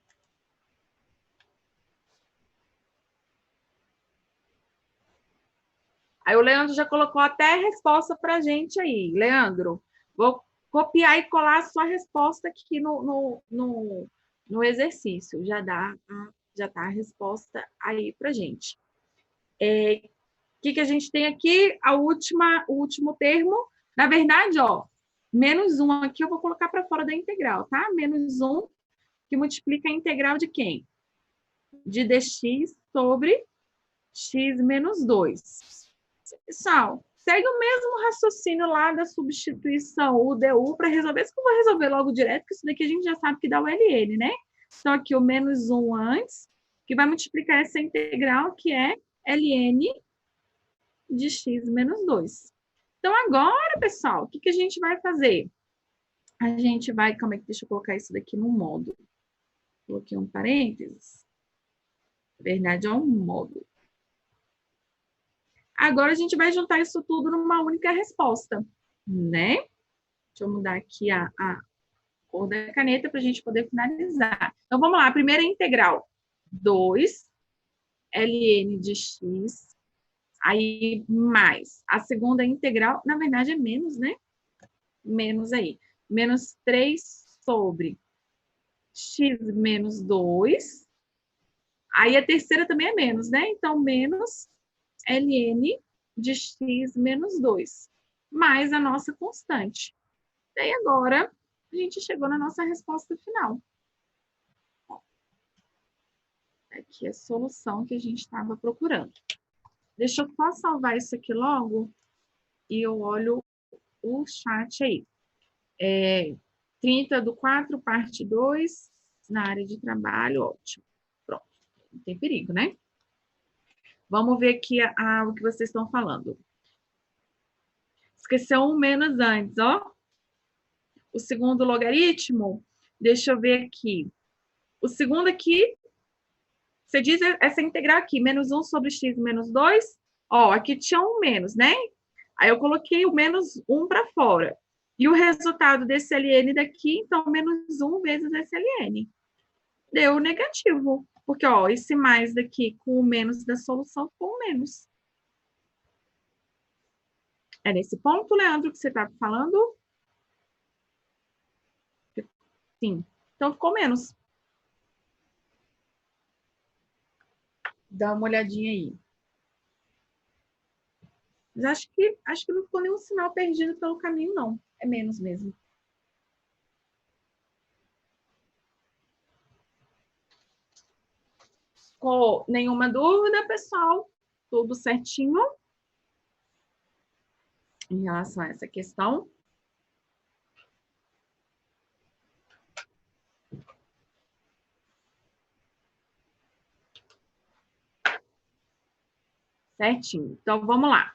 Aí o Leandro já colocou até a resposta para a gente aí. Leandro, vou copiar e colar a sua resposta aqui no exercício. Já tá a resposta aí para a gente. O que a gente tem aqui? O último termo. Na verdade, ó, menos 1 aqui eu vou colocar para fora da integral, tá? Menos 1 que multiplica a integral de quem? De dx sobre x menos 2. Pessoal, segue o mesmo raciocínio lá da substituição UDU para resolver. Isso que eu vou resolver logo direto, porque isso daqui a gente já sabe que dá o LN, né? Então, aqui o menos 1 antes, que vai multiplicar essa integral, que é LN de x menos 2. Então, agora, pessoal, o que a gente vai fazer? A gente vai... Calma aí, deixa eu colocar isso daqui no módulo. Coloquei um parênteses. Na verdade, é um módulo. Agora, a gente vai juntar isso tudo numa única resposta, né? Deixa eu mudar aqui a cor da caneta para a gente poder finalizar. Então, vamos lá. A primeira integral. 2 ln de x, aí mais. A segunda integral, na verdade, é menos, né? Menos aí. Menos 3 sobre x menos 2. Aí, a terceira também é menos, né? Então, menos ln de x menos 2, mais a nossa constante. E aí, agora, a gente chegou na nossa resposta final. Aqui é a solução que a gente estava procurando. Deixa eu só salvar isso aqui logo e eu olho o chat aí. 30/4, parte 2, na área de trabalho, ótimo. Pronto, não tem perigo, né? Vamos ver aqui o que vocês estão falando. Esqueceu um menos antes, ó. O segundo logaritmo, deixa eu ver aqui. O segundo aqui Você diz essa integral aqui, menos 1 sobre x menos 2. Ó, aqui tinha um menos, né? Aí eu coloquei o menos 1 para fora. E o resultado desse ln daqui, então, menos 1 vezes esse ln. Deu negativo. Porque, ó, esse mais daqui com o menos da solução ficou um menos. É nesse ponto, Leandro, que você está falando? Sim. Então, ficou menos. Dá uma olhadinha aí. Mas acho que não ficou nenhum sinal perdido pelo caminho, não. É menos mesmo. Ficou nenhuma dúvida, pessoal? Tudo certinho? Em relação a essa questão. Certinho. Então, vamos lá.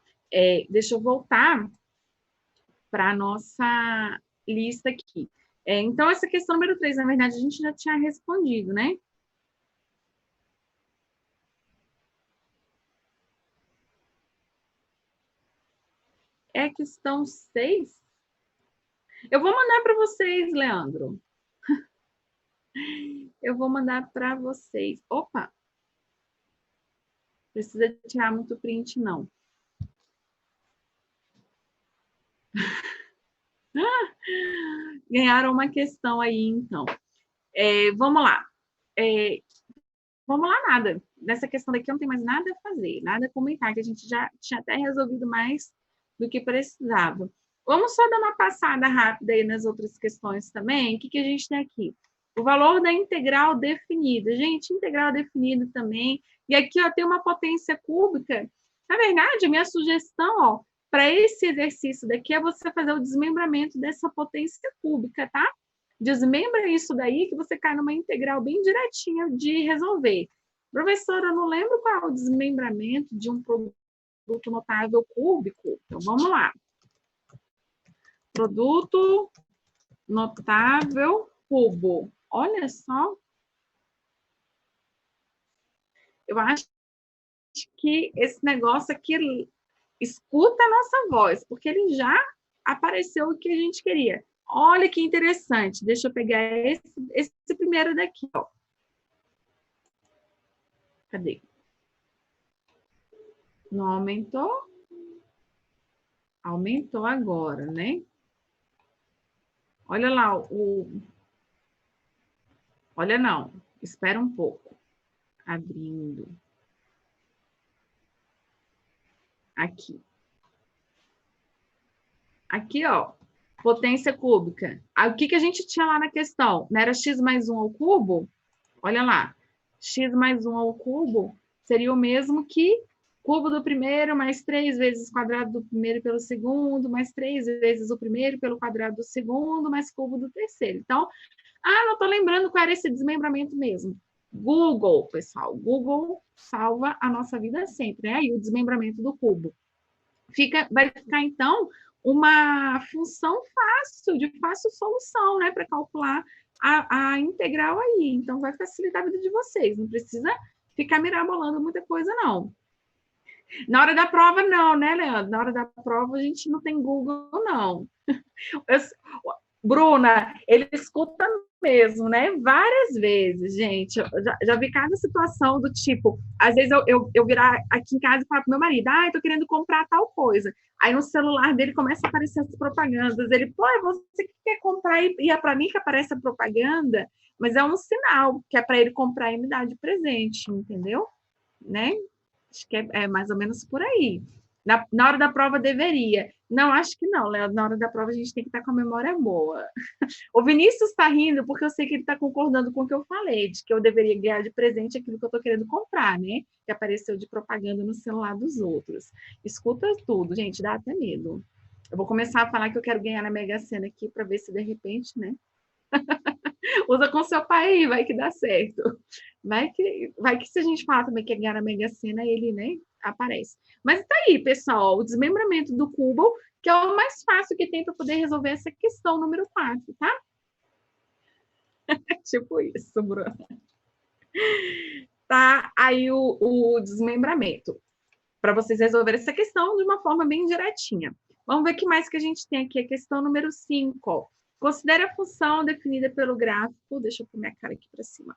Deixa eu voltar para a nossa lista aqui. Então, essa questão número 3, na verdade, a gente já tinha respondido, né? É a questão 6. Eu vou mandar para vocês, Leandro. Eu vou mandar para vocês. Opa! Precisa tirar muito print, não. Ganharam uma questão aí, então. Vamos lá. Vamos lá, nada. Nessa questão daqui não tem mais nada a fazer, nada a comentar, que a gente já tinha até resolvido mais do que precisava. Vamos só dar uma passada rápida aí nas outras questões também. O que a gente tem aqui? O valor da integral definida. Gente, integral definida também. E aqui, ó, tem uma potência cúbica. Na verdade, a minha sugestão, ó, para esse exercício daqui é você fazer o desmembramento dessa potência cúbica, tá? Desmembra isso daí que você cai numa integral bem direitinha de resolver. Professora, eu não lembro qual é o desmembramento de um produto notável cúbico. Então, vamos lá. Produto notável cubo. Olha só. Eu acho que esse negócio aqui escuta a nossa voz, porque ele já apareceu o que a gente queria. Olha que interessante. Deixa eu pegar esse primeiro daqui, ó. Cadê? Não aumentou? Aumentou agora, né? Olha lá o... Olha não, espera um pouco. Abrindo. Aqui. Aqui, ó. Potência cúbica. O que a gente tinha lá na questão? Não era x mais 1 ao cubo? Olha lá. X mais 1 ao cubo seria o mesmo que cubo do primeiro mais 3 vezes quadrado do primeiro pelo segundo, mais 3 vezes o primeiro pelo quadrado do segundo, mais cubo do terceiro. Então, não estou lembrando qual era esse desmembramento mesmo. Google, pessoal. Google salva a nossa vida sempre. Aí o desmembramento do cubo. Vai ficar, então, uma função fácil, de fácil solução, né? Para calcular a integral aí. Então, vai facilitar a vida de vocês. Não precisa ficar mirabolando muita coisa, não. Na hora da prova, não, né, Leandro? Na hora da prova, a gente não tem Google, não. Bruna, ele escuta mesmo, né? Várias vezes, gente. Eu já vi cada situação do tipo, às vezes eu virar aqui em casa e falar pro meu marido, eu tô querendo comprar tal coisa. Aí no celular dele começa a aparecer as propagandas. Ele, pô, é você que quer comprar e é para mim que aparece a propaganda, mas é um sinal que é para ele comprar e me dar de presente, entendeu? Né? Acho que é mais ou menos por aí. Na hora da prova deveria. Não, acho que não, Léo. Na hora da prova a gente tem que estar com a memória boa. O Vinícius está rindo porque eu sei que ele está concordando com o que eu falei, de que eu deveria ganhar de presente aquilo que eu estou querendo comprar, né? Que apareceu de propaganda no celular dos outros. Escuta tudo, gente, dá até medo. Eu vou começar a falar que eu quero ganhar na Mega Sena aqui para ver se de repente, né? Usa com seu pai aí, vai que dá certo. Vai que se a gente falar também que é ganhar na Mega Sena, ele, né, aparece. Mas tá aí, pessoal, o desmembramento do cubo, que é o mais fácil que tem para poder resolver essa questão número 4, tá? Tipo isso, Bruna. tá aí o desmembramento, para vocês resolverem essa questão de uma forma bem direitinha. Vamos ver o que mais que a gente tem aqui, a questão número 5, ó. Considere a função definida pelo gráfico, deixa eu pôr minha cara aqui para cima.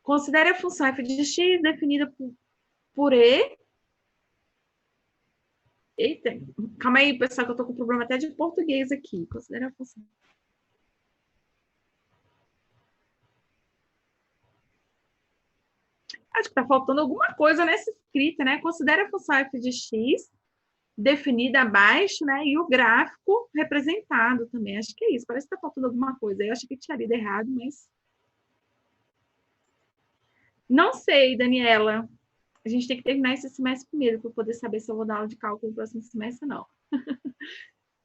Considere a função f de x definida por E. Eita, calma aí, pessoal, que eu tô com problema até de português aqui. Considere a função. Acho que tá faltando alguma coisa nessa escrita, né? Considere a função f de x definida abaixo, né? E o gráfico representado também. Acho que é isso. Parece que tá faltando alguma coisa. Eu acho que tinha lido errado, mas... Não sei, Daniela. A gente tem que terminar esse semestre primeiro para poder saber se eu vou dar aula de cálculo no próximo semestre, não.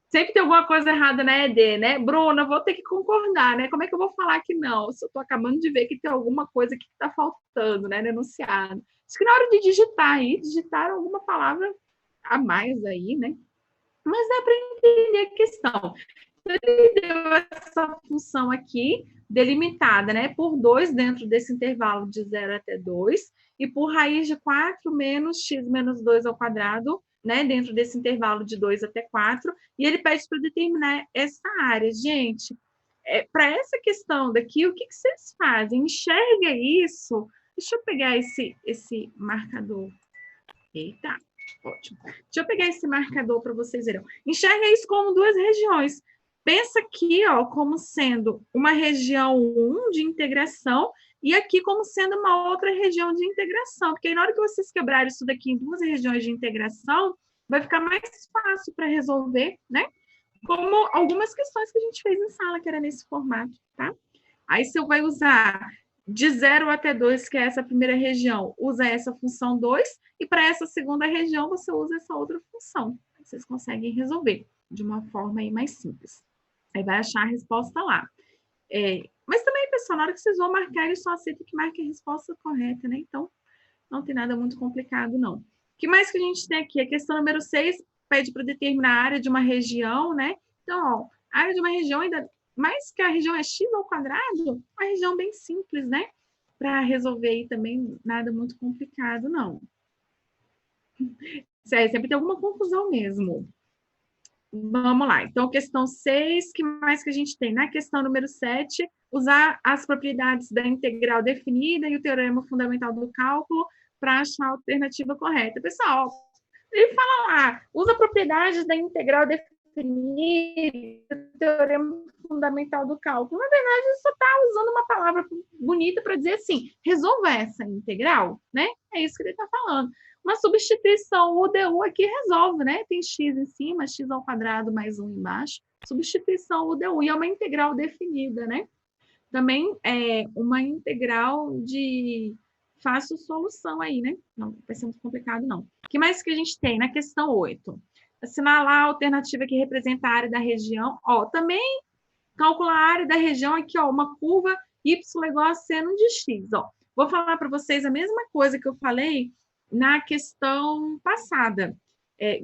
Sempre tem alguma coisa errada na ED, né? Bruna, vou ter que concordar, né? Como é que eu vou falar que não? Se eu estou acabando de ver que tem alguma coisa que está faltando, né? No enunciado. Acho que na hora de digitar aí, digitaram alguma palavra a mais aí, né? Mas dá para entender a questão. Ele deu essa função aqui, delimitada, né? Por 2 dentro desse intervalo de 0 até 2, e por raiz de 4 menos x menos 2 ao quadrado, né, dentro desse intervalo de 2 até 4, e ele pede para determinar essa área. Gente, para essa questão daqui, o que vocês fazem? Enxerga isso. Deixa eu pegar esse marcador. Eita, ótimo. Deixa eu pegar esse marcador para vocês verem. Enxerga isso como 2 regiões. Pensa aqui, ó, como sendo uma região 1 de integração e aqui como sendo uma outra região de integração, porque aí na hora que vocês quebrarem isso daqui em 2 regiões de integração, vai ficar mais fácil para resolver, né? Como algumas questões que a gente fez em sala, que era nesse formato, tá? Aí você vai usar de 0 até 2, que é essa primeira região, usa essa função 2, e para essa segunda região você usa essa outra função. Vocês conseguem resolver de uma forma aí mais simples. Aí vai achar a resposta lá. Mas também, pessoal, na hora que vocês vão marcar, ele só aceita que marque a resposta correta, né? Então, não tem nada muito complicado, não. O que mais que a gente tem aqui? A questão número 6 pede para determinar a área de uma região, né? Então, ó, a área de uma região, ainda mais que a região é x ao quadrado, uma região bem simples, né? Para resolver aí também, nada muito complicado, não. Sempre tem alguma confusão mesmo. Vamos lá. Então, questão 6, que mais que a gente tem? Na questão número 7, usar as propriedades da integral definida e o teorema fundamental do cálculo para achar a alternativa correta. Pessoal, ele fala lá, usa propriedades da integral definida e o teorema fundamental do cálculo. Na verdade, ele só está usando uma palavra bonita para dizer assim, resolva essa integral, né? É isso que ele está falando. Uma substituição, o DU aqui resolve, né? Tem x em cima, x ao quadrado mais 1 embaixo. Substituição, o DU. E é uma integral definida, né? Também é uma integral de fácil solução aí, né? Não vai ser muito complicado, não. O que mais que a gente tem na questão 8? Assinalar a alternativa que representa a área da região. Ó, também calcular a área da região aqui, ó, uma curva y igual a seno de x, ó. Vou falar para vocês a mesma coisa que eu falei na questão passada.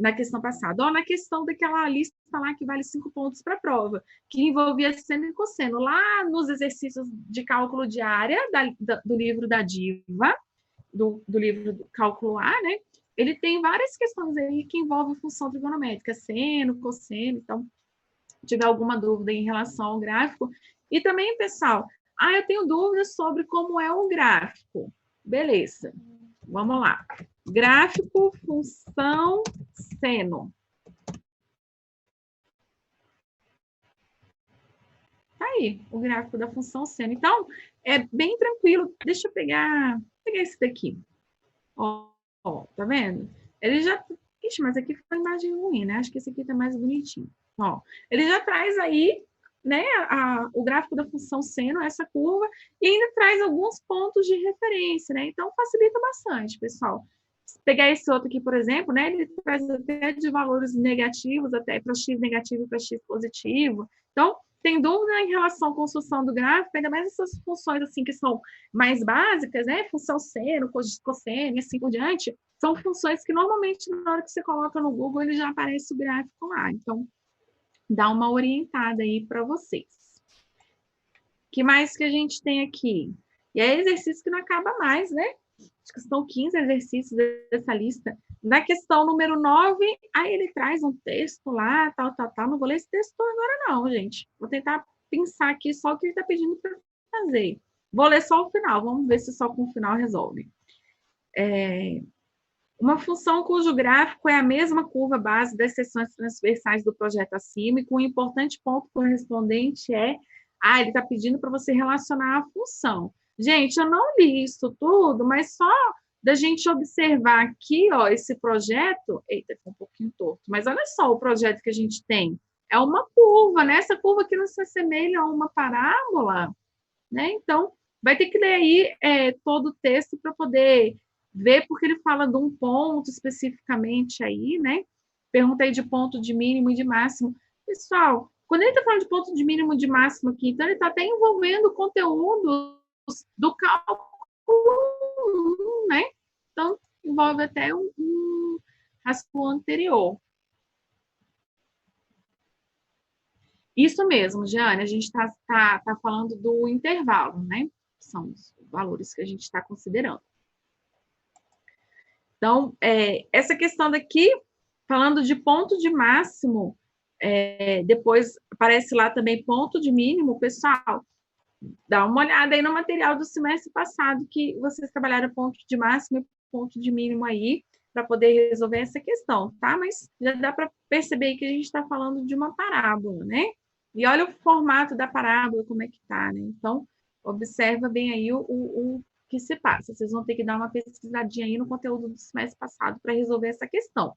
Na questão daquela lista lá que vale 5 pontos para a prova, que envolvia seno e cosseno. Lá nos exercícios de cálculo de área do livro da Diva, do livro do Cálculo A, né? Ele tem várias questões aí que envolvem função trigonométrica, seno, cosseno, então, se tiver alguma dúvida em relação ao gráfico. E também, pessoal, eu tenho dúvidas sobre como é o gráfico. Beleza, vamos lá. Gráfico, função, seno. Tá aí, o gráfico da função seno. Então, é bem tranquilo. Deixa eu pegar esse daqui. Ó, tá vendo? Ele já... Ixi, mas aqui foi uma imagem ruim, né? Acho que esse aqui tá mais bonitinho. Ó, ele já traz aí, né, o gráfico da função seno, essa curva, e ainda traz alguns pontos de referência, né? Então, facilita bastante, pessoal. Pegar esse outro aqui, por exemplo, né, ele traz até de valores negativos, até para x negativo e para x positivo. Então, tem dúvida em relação à construção do gráfico, ainda mais essas funções assim que são mais básicas, né? Função seno, cosseno e assim por diante, são funções que normalmente na hora que você coloca no Google ele já aparece o gráfico lá. Então, dá uma orientada aí para vocês. O que mais que a gente tem aqui? E é exercício que não acaba mais, né? Acho que são 15 exercícios dessa lista. Na questão número 9, aí ele traz um texto lá, tal. Não vou ler esse texto agora não, gente. Vou tentar pensar aqui só o que ele está pedindo para fazer. Vou ler só o final, vamos ver se só com o final resolve. Uma função cujo gráfico é a mesma curva base das seções transversais do projeto acima, e com um importante ponto correspondente ele está pedindo para você relacionar a função. Gente, eu não li isso tudo, mas só da gente observar aqui, ó, esse projeto, eita, ficou um pouquinho torto, mas olha só o projeto que a gente tem. É uma curva, né? Essa curva aqui não se assemelha a uma parábola, né? Então, vai ter que ler aí todo o texto para poder ver, porque ele fala de um ponto especificamente aí, né? Perguntei de ponto de mínimo e de máximo. Pessoal, quando ele está falando de ponto de mínimo e de máximo aqui, então ele está até envolvendo o conteúdo do cálculo 1, né? Então, envolve até um rascunho anterior. Isso mesmo, Jeane, a gente está falando do intervalo, né? São os valores que a gente está considerando. Então, essa questão daqui, falando de ponto de máximo, depois aparece lá também ponto de mínimo, pessoal, dá uma olhada aí no material do semestre passado, que vocês trabalharam ponto de máximo e ponto de mínimo aí, para poder resolver essa questão, tá? Mas já dá para perceber aí que a gente está falando de uma parábola, né? E olha o formato da parábola, como é que tá, né? Então, observa bem aí o que se passa. Vocês vão ter que dar uma pesquisadinha aí no conteúdo do semestre passado para resolver essa questão.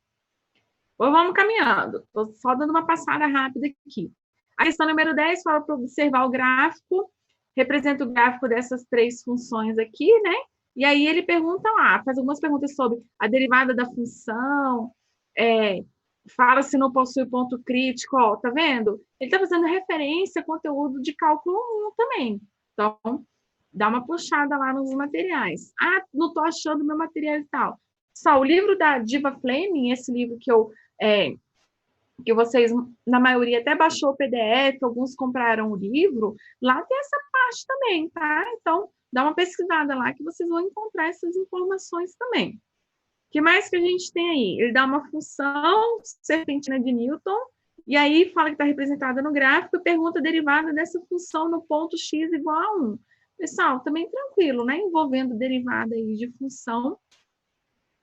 Ou vamos caminhando. Estou só dando uma passada rápida aqui. A questão número 10 fala para observar o gráfico. Representa o gráfico dessas 3 funções aqui, né? E aí ele pergunta lá, faz algumas perguntas sobre a derivada da função, fala se não possui ponto crítico, ó, tá vendo? Ele está fazendo referência a conteúdo de cálculo 1 também. Então, dá uma puxada lá nos materiais. Ah, não estou achando meu material e tal. Só o livro da Diva Fleming, esse livro que vocês, na maioria, até baixou o PDF, alguns compraram o livro, lá tem essa parte também, tá? Então, dá uma pesquisada lá que vocês vão encontrar essas informações também. O que mais que a gente tem aí? Ele dá uma função serpentina de Newton, e aí fala que está representada no gráfico, e pergunta a derivada dessa função no ponto x igual a 1. Pessoal, também tranquilo, né? Envolvendo derivada aí de função,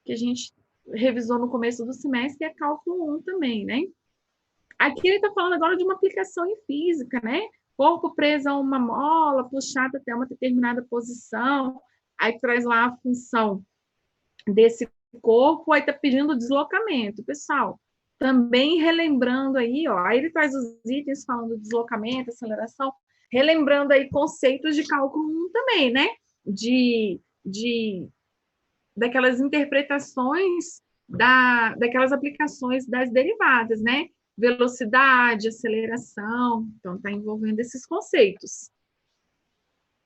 que a gente revisou no começo do semestre, e é cálculo 1 também, né? Aqui ele está falando agora de uma aplicação em física, né? Corpo preso a uma mola, puxado até uma determinada posição, aí traz lá a função desse corpo, aí está pedindo deslocamento. Pessoal, também relembrando aí, ó, aí ele traz os itens falando de deslocamento, aceleração, relembrando aí conceitos de cálculo 1 também, né? Daquelas interpretações daquelas aplicações das derivadas, né? Velocidade, aceleração, então está envolvendo esses conceitos.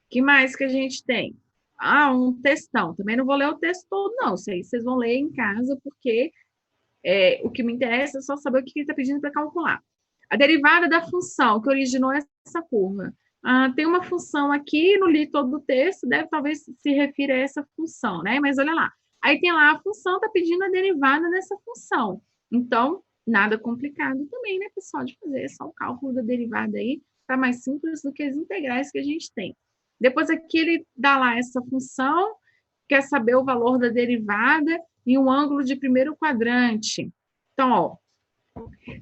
O que mais que a gente tem? Um textão. Também não vou ler o texto todo, não. Isso aí vocês vão ler em casa, porque o que me interessa é só saber o que ele está pedindo para calcular. A derivada da função que originou essa curva. Tem uma função aqui, não li todo o texto, talvez se refira a essa função, né? Mas olha lá. Aí tem lá a função, está pedindo a derivada dessa função. Então, nada complicado também, né, pessoal, de fazer. É só o cálculo da derivada aí, está mais simples do que as integrais que a gente tem. Depois aqui ele dá lá essa função, quer saber o valor da derivada e um ângulo de primeiro quadrante. Então, ó,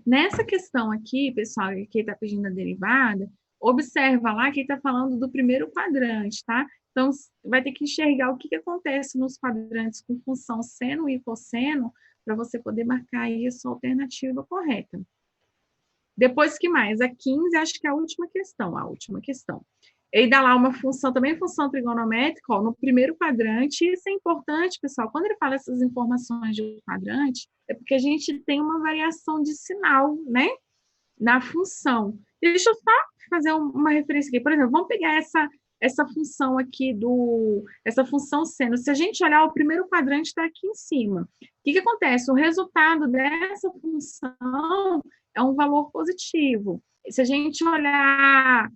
nessa questão aqui, pessoal, que está pedindo a derivada, observa lá que ele está falando do primeiro quadrante, tá? Então, vai ter que enxergar o que acontece nos quadrantes com função seno e cosseno, para você poder marcar aí a sua alternativa correta. Depois, que mais? A 15, acho que é a última questão. Ele dá lá uma função, também função trigonométrica, ó, no primeiro quadrante. Isso é importante, pessoal. Quando ele fala essas informações de quadrante, é porque a gente tem uma variação de sinal, né? Na função. Deixa eu só fazer uma referência aqui. Por exemplo, vamos pegar essa função aqui essa função seno. Se a gente olhar, o primeiro quadrante está aqui em cima. O que acontece? O resultado dessa função é um valor positivo. Se a gente olhar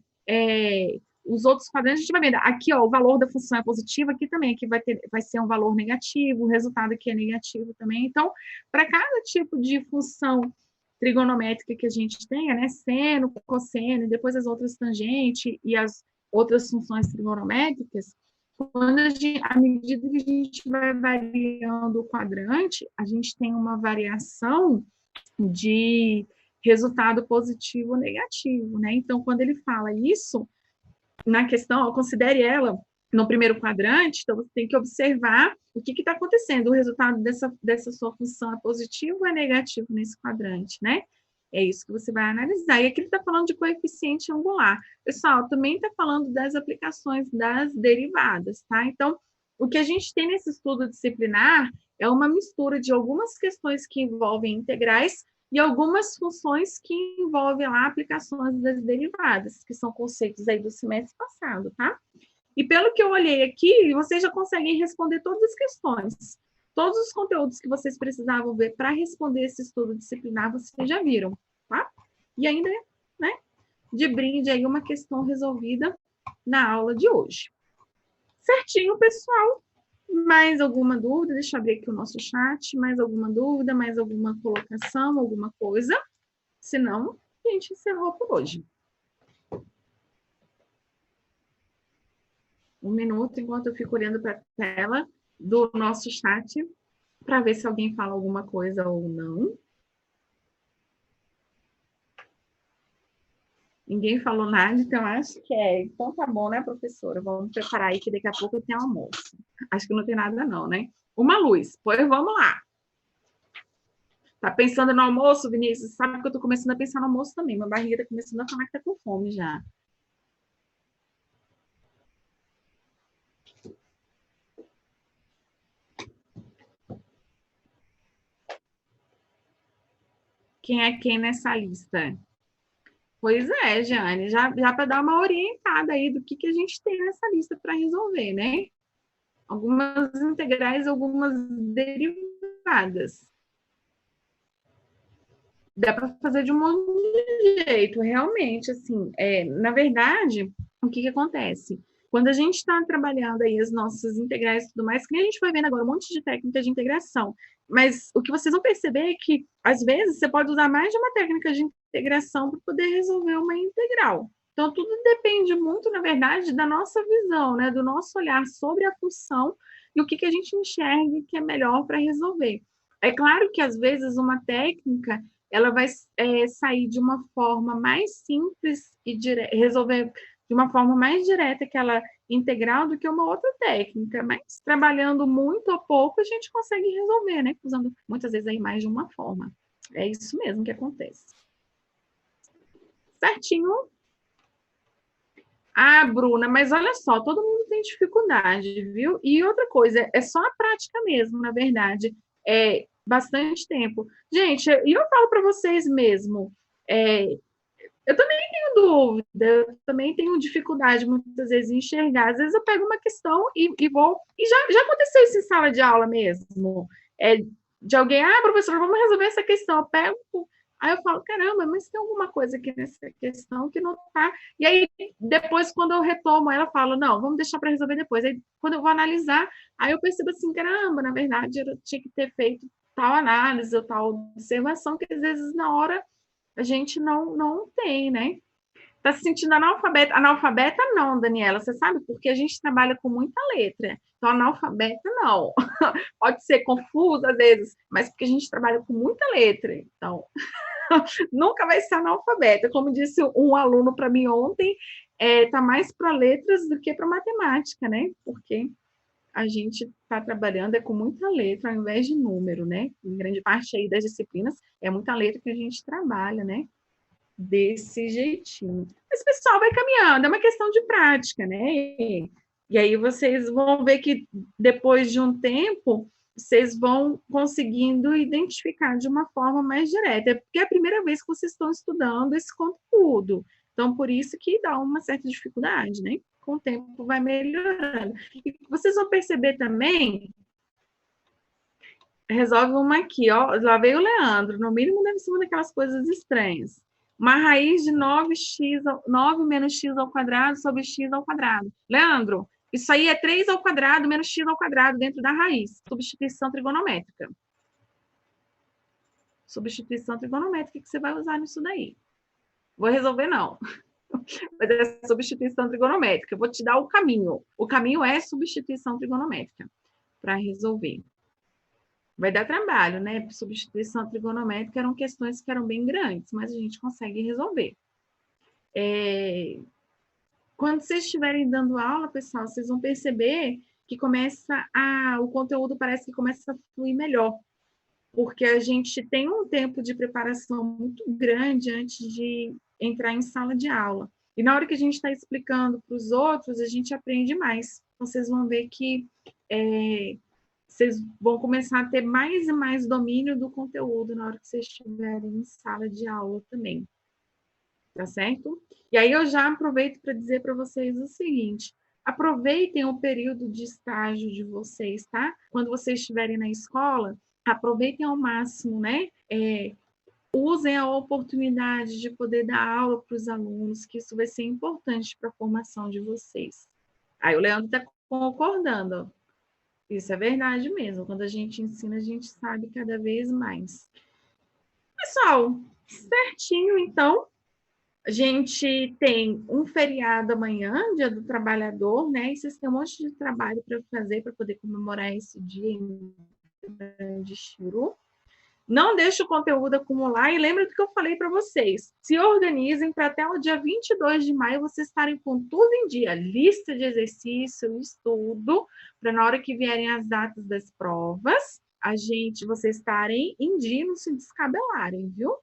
os outros quadrantes a gente vai vendo. Aqui, ó, o valor da função é positivo, aqui também, aqui vai ser um valor negativo, o resultado aqui é negativo também. Então, para cada tipo de função trigonométrica que a gente tenha, né, seno, cosseno, depois as outras tangentes e as outras funções trigonométricas, à medida que a gente vai variando o quadrante, a gente tem uma variação de resultado positivo ou negativo, né? Então, quando ele fala isso, na questão, considere ela no primeiro quadrante, então você tem que observar o que está acontecendo, o resultado dessa sua função é positivo ou é negativo nesse quadrante, né? É isso que você vai analisar. E aqui ele está falando de coeficiente angular. Pessoal, também está falando das aplicações das derivadas, tá? Então, o que a gente tem nesse estudo disciplinar é uma mistura de algumas questões que envolvem integrais e algumas funções que envolvem lá aplicações das derivadas, que são conceitos aí do semestre passado, tá? E pelo que eu olhei aqui, vocês já conseguem responder todas as questões. Todos os conteúdos que vocês precisavam ver para responder esse estudo disciplinar, vocês já viram, tá? E ainda, né, de brinde aí uma questão resolvida na aula de hoje. Certinho, pessoal? Mais alguma dúvida? Deixa eu abrir aqui o nosso chat. Mais alguma dúvida? Mais alguma colocação? Alguma coisa? Se não, a gente encerrou por hoje. Um minuto, enquanto eu fico olhando para a tela do nosso chat, para ver se alguém fala alguma coisa ou não. Ninguém falou nada, então acho que é. Então tá bom, né, professora? Vamos preparar aí que daqui a pouco tem almoço. Acho que não tem nada não, né? Uma luz, pois vamos lá. Tá pensando no almoço, Vinícius? Sabe que eu tô começando a pensar no almoço também. Minha barriga tá começando a falar que tá com fome já. Quem é quem nessa lista? Pois é, Jane, já para dar uma orientada aí do que a gente tem nessa lista para resolver, né? Algumas integrais, algumas derivadas. Dá para fazer de um monte de jeito, realmente, assim, na verdade, o que acontece? Quando a gente está trabalhando aí as nossas integrais e tudo mais, que a gente vai vendo agora um monte de técnicas de integração, mas o que vocês vão perceber é que, às vezes, você pode usar mais de uma técnica de integração para poder resolver uma integral. Então, tudo depende muito, na verdade, da nossa visão, né? Do nosso olhar sobre a função e o que a gente enxerga que é melhor para resolver. É claro que, às vezes, uma técnica ela vai sair de uma forma mais simples e resolver de uma forma mais direta aquela integral do que uma outra técnica, mas trabalhando muito ou pouco a gente consegue resolver, né? Usando muitas vezes aí mais de uma forma. É isso mesmo que acontece. Certinho? Ah, Bruna, mas olha só, todo mundo tem dificuldade, viu? E outra coisa, é só a prática mesmo, na verdade. É bastante tempo. Gente, e eu falo para vocês mesmo, eu também tenho dúvida, eu também tenho dificuldade muitas vezes em enxergar. Às vezes eu pego uma questão e vou. E já aconteceu isso em sala de aula mesmo. De alguém, professor, vamos resolver essa questão. Eu pego. Aí eu falo, caramba, mas tem alguma coisa aqui nessa questão que não está. E aí, depois, quando eu retomo ela, eu falo, não, vamos deixar para resolver depois. Aí, quando eu vou analisar, aí eu percebo assim, caramba, na verdade, eu tinha que ter feito tal análise ou tal observação, que às vezes na hora a gente não tem, né? Tá se sentindo analfabeta? Analfabeta não, Daniela, você sabe? Porque a gente trabalha com muita letra. Então, analfabeta não. Pode ser confuso às vezes, mas porque a gente trabalha com muita letra. Então, nunca vai ser analfabeta. Como disse um aluno para mim ontem, tá mais para letras do que para matemática, né? Porque a gente está trabalhando com muita letra ao invés de número, né? Em grande parte aí das disciplinas é muita letra que a gente trabalha, né? Desse jeitinho. Mas o pessoal vai caminhando, é uma questão de prática, né? E aí vocês vão ver que depois de um tempo vocês vão conseguindo identificar de uma forma mais direta, porque é a primeira vez que vocês estão estudando esse conteúdo. Então, por isso que dá uma certa dificuldade, né? Com o tempo vai melhorando. E vocês vão perceber também, resolve uma aqui, ó, lá veio o Leandro, no mínimo deve ser uma daquelas coisas estranhas. Uma raiz de 9 menos x ao quadrado sobre x ao quadrado. Leandro, isso aí é 3 ao quadrado menos x ao quadrado dentro da raiz. Substituição trigonométrica. Substituição trigonométrica que você vai usar nisso daí. Vou resolver, não. Mas é substituição trigonométrica. Eu vou te dar o caminho. O caminho é substituição trigonométrica para resolver. Vai dar trabalho, né? Substituição trigonométrica eram questões que eram bem grandes, mas a gente consegue resolver. Quando vocês estiverem dando aula, pessoal, vocês vão perceber que o conteúdo parece que começa a fluir melhor, porque a gente tem um tempo de preparação muito grande antes de entrar em sala de aula. E na hora que a gente está explicando para os outros, a gente aprende mais. Então, vocês vão ver que vocês vão começar a ter mais e mais domínio do conteúdo na hora que vocês estiverem em sala de aula também. Tá certo? E aí eu já aproveito para dizer para vocês o seguinte: aproveitem o período de estágio de vocês, tá? Quando vocês estiverem na escola, aproveitem ao máximo, né? Usem a oportunidade de poder dar aula para os alunos, que isso vai ser importante para a formação de vocês. Aí o Leandro está concordando. Isso é verdade mesmo. Quando a gente ensina, a gente sabe cada vez mais. Pessoal, certinho, então. A gente tem um feriado amanhã, Dia do Trabalhador, né? E vocês têm um monte de trabalho para fazer para poder comemorar esse dia em grande estilo. Não deixe o conteúdo acumular e lembre do que eu falei para vocês. Se organizem para até o dia 22 de maio vocês estarem com tudo em dia. Lista de exercício, estudo, para na hora que vierem as datas das provas, vocês estarem em dia e não se descabelarem, viu?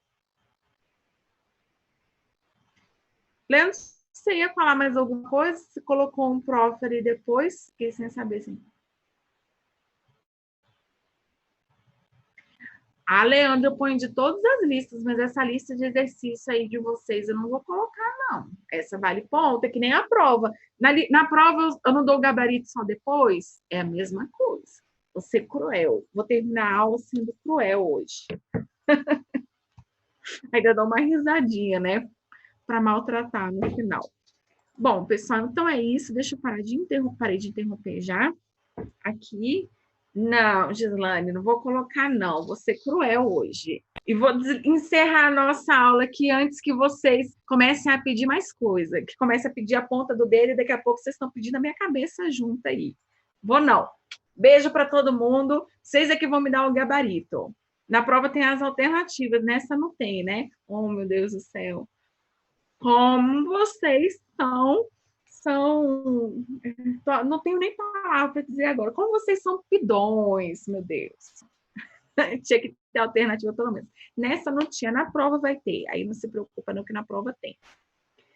Leandro, você ia falar mais alguma coisa? Você colocou um prof ali depois? Fiquei sem saber, sim. Leandro, eu ponho de todas as listas, mas essa lista de exercício aí de vocês eu não vou colocar, não. Essa vale ponto, é que nem a prova. Na prova eu não dou gabarito só depois? É a mesma coisa. Vou ser cruel. Vou terminar a aula sendo cruel hoje. Ainda dou uma risadinha, né? Para maltratar no final. Bom, pessoal, então é isso. Deixa eu parei de interromper já. Aqui. Não, Gislane, não vou colocar, não. Vou ser cruel hoje. E vou encerrar a nossa aula aqui antes que vocês comecem a pedir mais coisa. Que comece a pedir a ponta do dedo e daqui a pouco vocês estão pedindo a minha cabeça junto aí. Vou não. Beijo para todo mundo. Vocês é que vão me dar o gabarito. Na prova tem as alternativas. Nessa não tem, né? Oh, meu Deus do céu. Como vocês não tenho nem palavra para dizer agora. Como vocês são pidões, meu Deus. Tinha que ter alternativa pelo menos. Nessa não tinha, na prova vai ter. Aí não se preocupa não que na prova tem.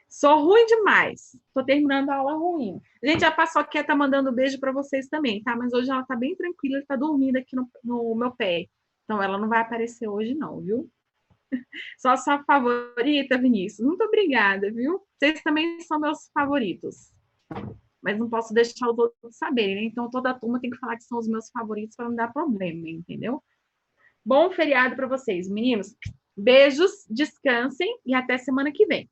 Sou ruim demais. Estou terminando a aula ruim. Gente, a Paçoquinha tá mandando beijo para vocês também, tá? Mas hoje ela tá bem tranquila, ela tá dormindo aqui no meu pé. Então ela não vai aparecer hoje não, viu? Só a sua favorita, Vinícius. Muito obrigada, viu? Vocês também são meus favoritos. Mas não posso deixar os outros saberem, né? Então toda a turma tem que falar que são os meus favoritos para não dar problema, entendeu? Bom feriado para vocês, meninos. Beijos, descansem e até semana que vem.